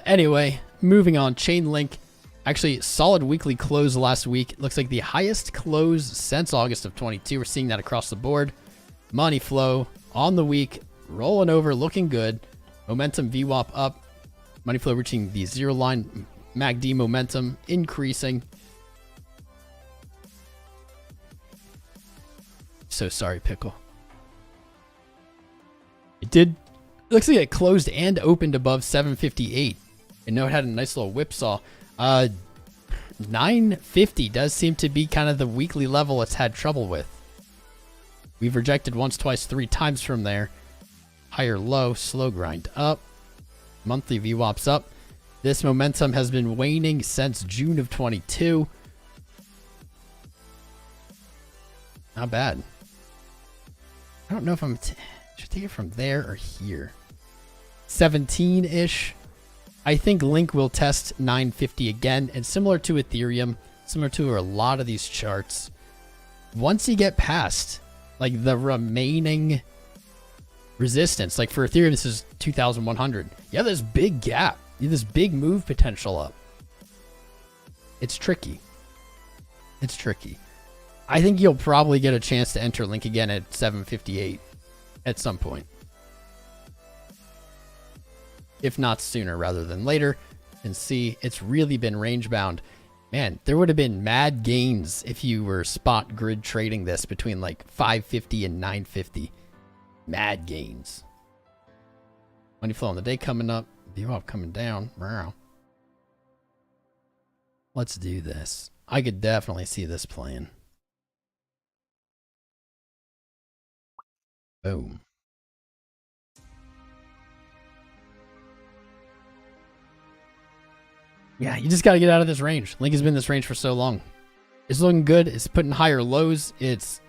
anyway, moving on. Chainlink, actually solid weekly close last week. It looks like the highest close since August of 22. We're seeing that across the board. Money flow on the week, rolling over, looking good. Momentum VWAP up. Money flow reaching the 0 line. MACD momentum increasing. So sorry, Pickle. It looks like it closed and opened above 758. And no, it had a nice little whipsaw. 950 does seem to be kind of the weekly level it's had trouble with. We've rejected once, twice, 3 times from there. Higher low, slow grind up. Monthly VWAP's up. This momentum has been waning since June of 22. Not bad. I don't know if should take it from there or here. 17-ish. I think Link will test 950 again, and similar to Ethereum, similar to a lot of these charts, once you get past like the remaining resistance, like for Ethereum, this is 2,100. You have this big gap. You have this big move potential up. It's tricky. It's tricky. I think you'll probably get a chance to enter Link again at 758 at some point. If not sooner rather than later. And see, it's really been range bound. Man, there would have been mad gains if you were spot grid trading this between like 550 and 950. Mad gains. Money flow on the day coming up. VWAP coming down. Wow. Let's do this. I could definitely see this playing. Boom. Yeah, you just got to get out of this range. Link has been in this range for so long. It's looking good. It's putting higher lows. It's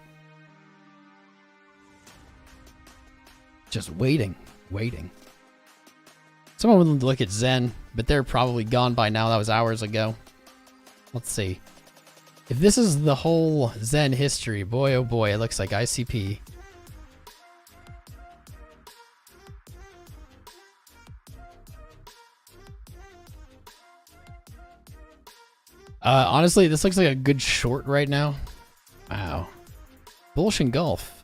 just waiting. Someone would look at Zen, but they're probably gone by now. That was hours ago. Let's see. If this is the whole Zen history, boy, oh boy, it looks like ICP. Honestly, this looks like a good short right now. Wow. Bullish engulf.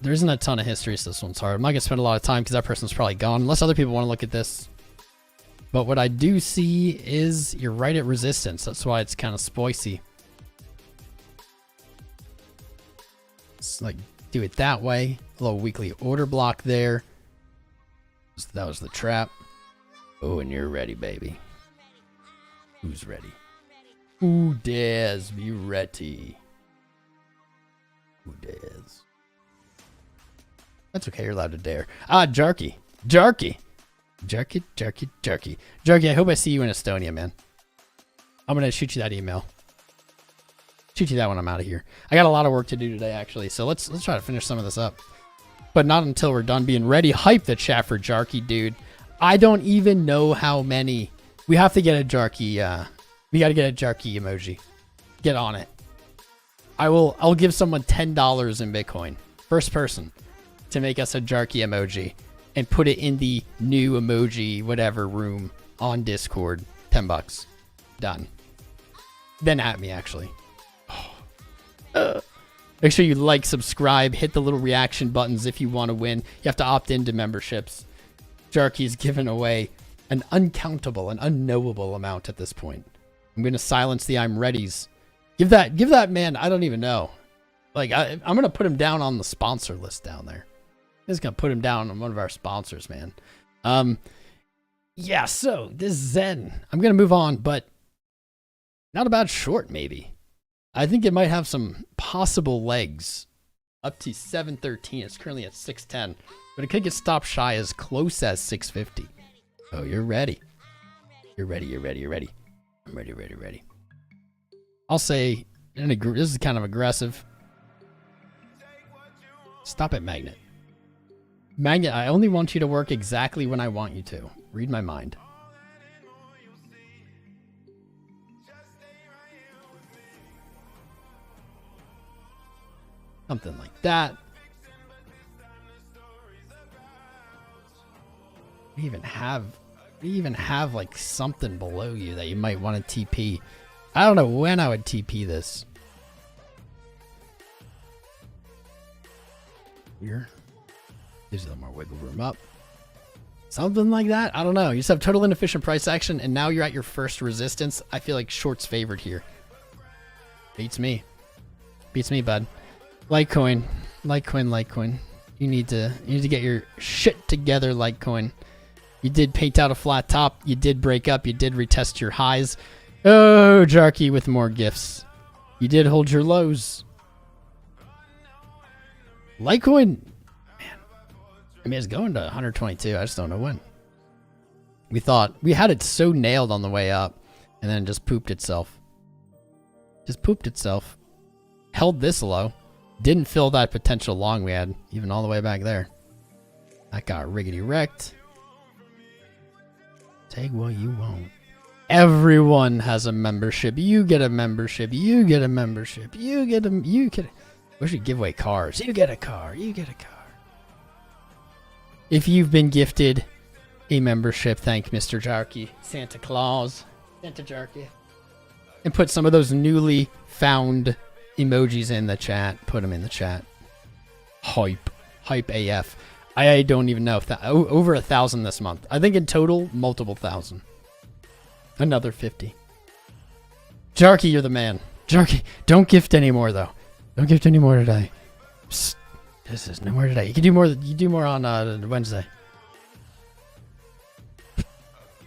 There isn't a ton of history, so this one's hard. I'm not going to spend a lot of time because that person's probably gone, unless other people want to look at this. But what I do see is you're right at resistance. That's why it's kind of spicy. It's like, do it that way. A little weekly order block there. That was the trap. Oh, and you're ready, baby. Who's ready? Who dares be ready? Who dares? That's okay, you're allowed to dare. Ah, Jarky. Jarky, I hope I see you in Estonia, man. I'm going to shoot you that email. Shoot you that when I'm out of here. I got a lot of work to do today, actually, so let's try to finish some of this up. But not until we're done being ready. Hype the chat for Jarky, dude. I don't even know how many. We have to get a Jarky. We got to get a Jarky emoji. Get on it. I'll give someone $10 in Bitcoin. First person to make us a Jarky emoji and put it in the new emoji whatever room on Discord. $10. Done. Then at me, actually. Make sure you like, subscribe, hit the little reaction buttons if you want to win. You have to opt into memberships. Jarky's given away an uncountable, an unknowable amount at this point. I'm going to silence the I'm readies. Give that man, I don't even know. Like, I'm going to put him down on the sponsor list down there. I'm just going to put him down on one of our sponsors, man. Yeah, so this Zen. I'm going to move on, but not a bad short, maybe. I think it might have some possible legs up to 713. It's currently at 610, but it could get stopped shy as close as 650. Oh, you're ready. You're ready. I'm ready. I'll say, this is kind of aggressive. Stop it, Magnet. Magnet, I only want you to work exactly when I want you to. Read my mind. Something like that. We even have like something below you that you might want to TP. I don't know when I would TP this. Here. Gives you a little more wiggle room up. Something like that. I don't know. You just have total inefficient price action, and now you're at your first resistance. I feel like short's favored here. Beats me. Beats me, bud. Litecoin. Litecoin. You need to get your shit together, Litecoin. You did paint out a flat top. You did break up. You did retest your highs. Oh, Jarky with more gifts. You did hold your lows. Litecoin, man. I mean, it's going to 122. I just don't know when. We had it so nailed on the way up, and then it just pooped itself. Just pooped itself. Held this low. Didn't fill that potential long we had, even all the way back there. That got riggedy wrecked. Take what you want. Everyone has a membership. You get a membership. You get a membership. You get a. We should give away cars. You get a car. You get a car. If you've been gifted a membership, thank Mr. Jarky, Santa Claus, Santa Jarky, and put some of those newly found emojis in the chat. Put them in the chat. Hype AF. I don't even know if that over 1,000 this month. I think in total, multiple thousand. Another 50. Jarky, you're the man. Jarky, don't gift anymore though. Don't gift any more today. Psst, this is no more today. You can do more. You do more on Wednesday.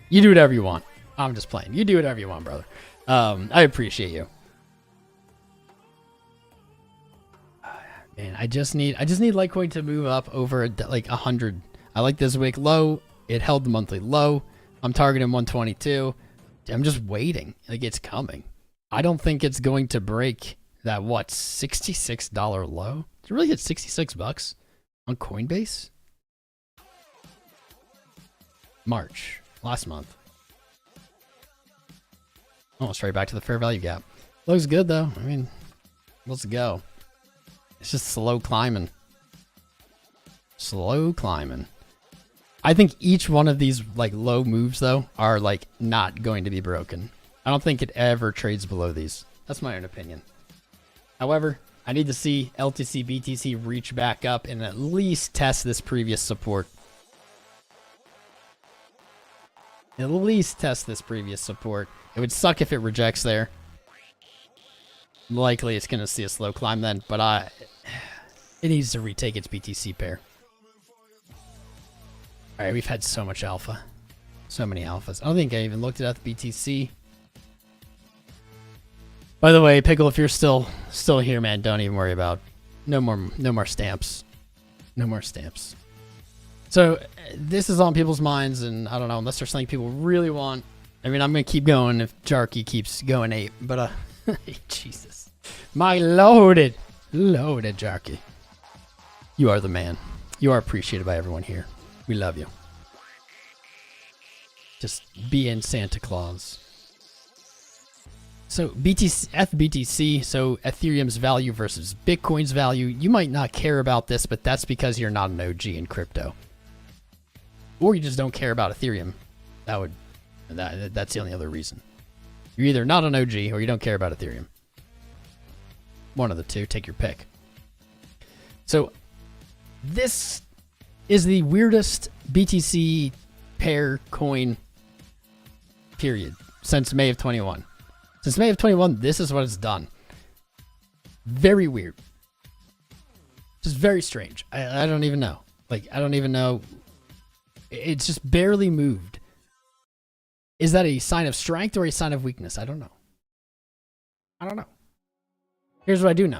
You do whatever you want. I'm just playing. You do whatever you want, brother. I appreciate you. Man, I just need Litecoin to move up over like 100. I like this week low. It held the monthly low. I'm targeting 122. I'm just waiting. Like it's coming. I don't think it's going to break that $66 low. Did it really hit 66 bucks on Coinbase? March last month. Almost right back to the fair value gap. Looks good though. I mean, let's go. It's just slow climbing. Slow climbing. I think each one of these like low moves though are like not going to be broken. I don't think it ever trades below these. That's my own opinion. However, I need to see LTC BTC reach back up and at least test this previous support. At least test this previous support. It would suck if it rejects there. Likely it's going to see a slow climb then, but it needs to retake its BTC pair. Alright, we've had so much alpha. So many alphas. I don't think I even looked at the BTC. By the way, Pickle, if you're still here, man, don't even worry about no more stamps. No more stamps. So this is on people's minds, and I don't know, unless there's something people really want. I mean, I'm gonna keep going if Jarky keeps going 8, but Jesus. My loaded Jarky. You are the man. You are appreciated by everyone here. We love you. Just be in Santa Claus. So FBTC, so Ethereum's value versus Bitcoin's value. You might not care about this, but that's because you're not an OG in crypto. Or you just don't care about Ethereum. That's the only other reason. You're either not an OG or you don't care about Ethereum. One of the two, take your pick. So this is the weirdest BTC pair coin period since May of 21. Since May of 21, this is what it's done. Very weird. Just very strange. I don't even know. Like, I don't even know. It's just barely moved. Is that a sign of strength or a sign of weakness? I don't know. I don't know. Here's what I do know.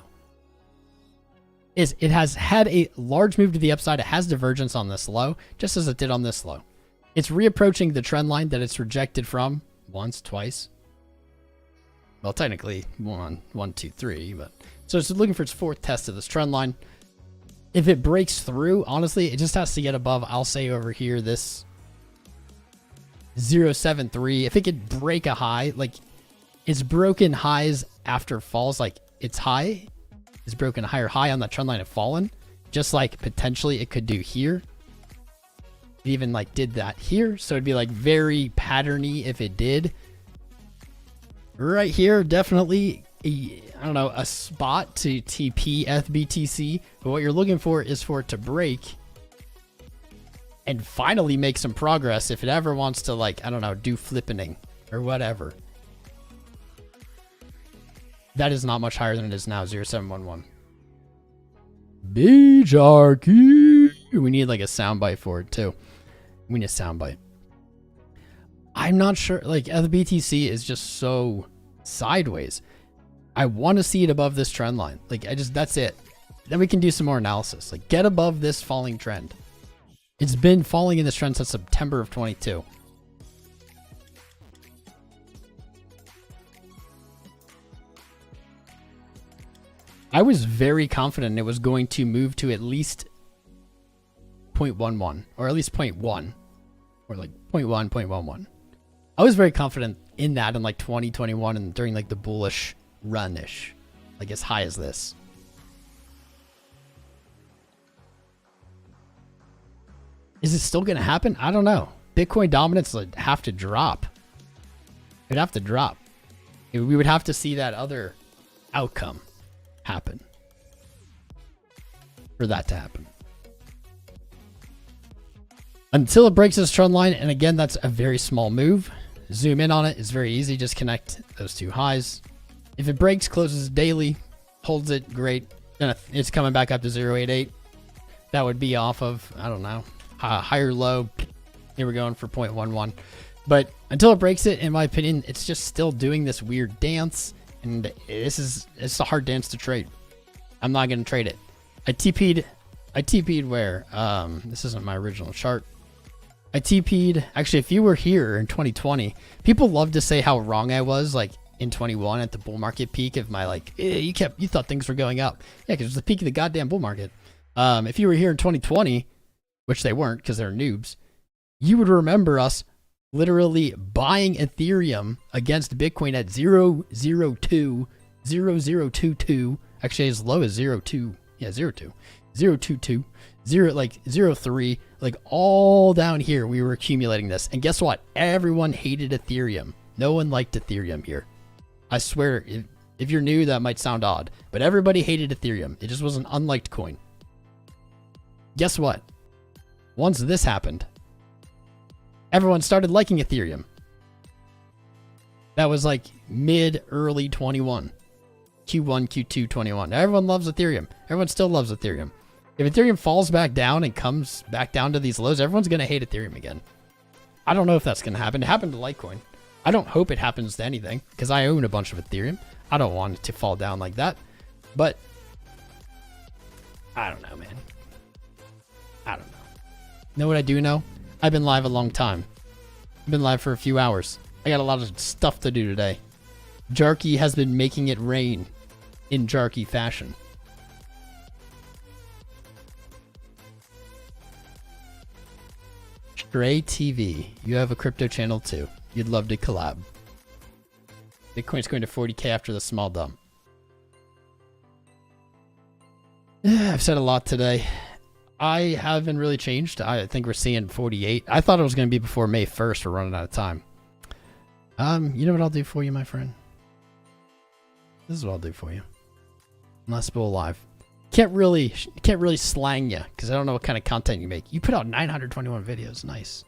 Is it has had a large move to the upside. It has divergence on this low, just as it did on this low. It's reapproaching the trend line that it's rejected from once, twice. Well, technically 1, 1, 2, 3, but so it's looking for its fourth test of this trend line. If it breaks through, honestly, it just has to get above, I'll say over here, this 0.73. If it could break a high, like it's broken highs after falls, like its high is broken a higher high on that trend line and fallen, just like potentially it could do here. It even like did that here, so it'd be like very patterny if it did. Right here, definitely I don't know, a spot to TP FBTC, but what you're looking for is for it to break and finally make some progress if it ever wants to, like, I don't know, do flippening or whatever. That is not much higher than it is now, 0.711. Bejarky. We need like a soundbite for it too. We need a soundbite. I'm not sure, like, the BTC is just so sideways. I want to see it above this trend line. Like, that's it. Then we can do some more analysis. Like, get above this falling trend. It's been falling in this trend since September of 22. I was very confident it was going to move to at least 0.11 or at least 0.1 or like 0.1, 0.11. I was very confident in that in like 2021 and during like the bullish run-ish, like as high as this. Is it still going to happen? I don't know. Bitcoin dominance would have to drop. It'd have to drop. We would have to see that other outcome happen for that to happen. Until it breaks this trend line, and again, that's a very small move. Zoom in on it. It's very easy. Just connect those two highs. If it breaks, closes daily, holds it, great. Then it's coming back up to 0.88. That would be off of, I don't know, higher low. Here we're going for 0.11. But until it breaks it, in my opinion, it's just still doing this weird dance. And it's a hard dance to trade. I'm not going to trade it. I TP'd where? This isn't my original chart. I TP'd, actually, if you were here in 2020, people love to say how wrong I was, like in 21 at the bull market peak of my, like, you thought things were going up. Yeah, because it was the peak of the goddamn bull market. If you were here in 2020, which they weren't because they're noobs, you would remember us literally buying Ethereum against Bitcoin at 0.022, actually as low as 0.2, yeah, 0.2, 0.22, 0.03, like all down here we were accumulating this. And guess what? Everyone hated Ethereum. No one liked Ethereum here. I swear, if you're new, that might sound odd, but everybody hated Ethereum. It just was an unliked coin. Guess what? Once this happened, everyone started liking Ethereum. That was like early 21. Q1, Q2, 21. Everyone loves Ethereum. Everyone still loves Ethereum. If Ethereum falls back down and comes back down to these lows, everyone's going to hate Ethereum again. I don't know if that's going to happen. It happened to Litecoin. I don't hope it happens to anything because I own a bunch of Ethereum. I don't want it to fall down like that. But I don't know, man. I don't know. Know what I do know? I've been live a long time. I've been live for a few hours. I got a lot of stuff to do today. Jarky has been making it rain in Jarky fashion. Stray TV, you have a crypto channel too. You'd love to collab. Bitcoin's going to 40K after the small dump. I've said a lot today. I haven't really changed. I think we're seeing 48. I thought it was going to be before May 1st. We're running out of time. You know what I'll do for you, my friend? This is what I'll do for you. Unless we're alive. Can't really slang you because I don't know what kind of content you make. You put out 921 videos. Nice.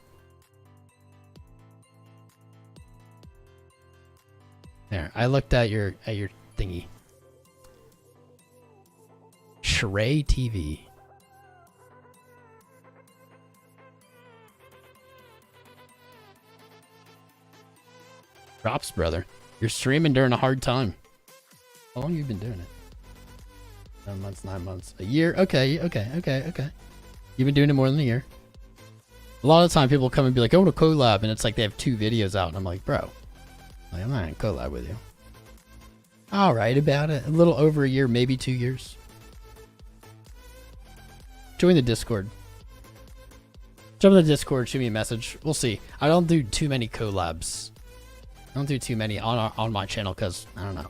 There. I looked at your thingy. Stray TV. Props, brother. You're streaming during a hard time. How long have you been doing it? 7 months, 9 months, a year. Okay. You've been doing it more than a year. A lot of the time people come and be like, I want to collab, and it's like they have 2 videos out, and I'm like, bro, like, I'm not gonna collab with you. All right, about it. A little over a year, maybe 2 years. Join the Discord. Jump in the Discord, shoot me a message. We'll see. I don't do too many collabs. I don't do too many on my channel because, I don't know,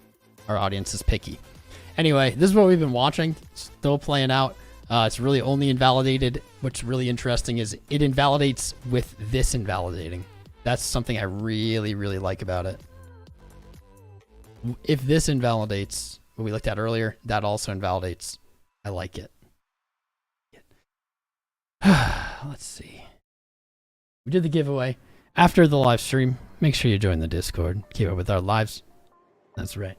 our audience is picky. Anyway, this is what we've been watching. Still playing out. It's really only invalidated. What's really interesting is it invalidates with this invalidating. That's something I really, really like about it. If this invalidates what we looked at earlier, that also invalidates. I like it. Let's see. We did the giveaway after the live stream. Make sure you join the Discord. Keep up with our lives. That's right.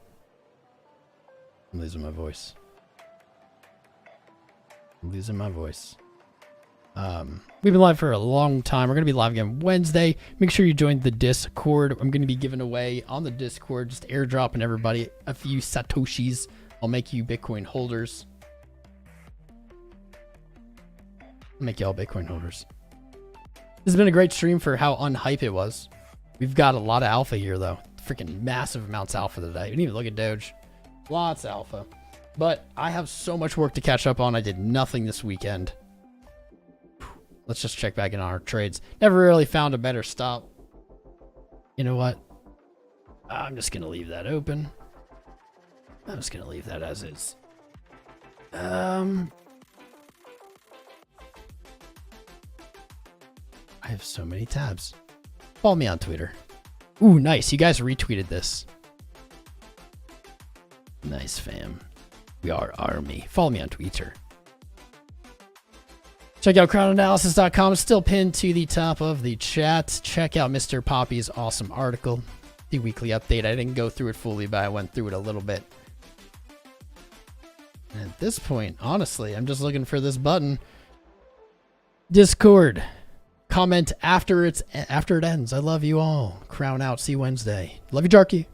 I'm losing my voice. I'm losing my voice. We've been live for a long time. We're going to be live again Wednesday. Make sure you join the Discord. I'm going to be giving away on the Discord, just airdropping everybody a few Satoshis. I'll make you Bitcoin holders. I'll make you all Bitcoin holders. This has been a great stream for how unhype it was. We've got a lot of alpha here, though. Freaking massive amounts of alpha today. We didn't even look at Doge. Lots of alpha. But I have so much work to catch up on. I did nothing this weekend. Let's just check back in on our trades. Never really found a better stop. You know what? I'm just going to leave that open. I'm just going to leave that as is. I have so many tabs. Follow me on Twitter. Ooh, nice. You guys retweeted this. Nice, fam. We are army. Follow me on Twitter. Check out Crownanalysis.com. It's still pinned to the top of the chat. Check out Mr. Poppy's awesome article. The weekly update. I didn't go through it fully, but I went through it a little bit. And at this point, honestly, I'm just looking for this button. Discord. Comment after it ends. I love you all. Crown out. See you Wednesday. Love you, Jarky.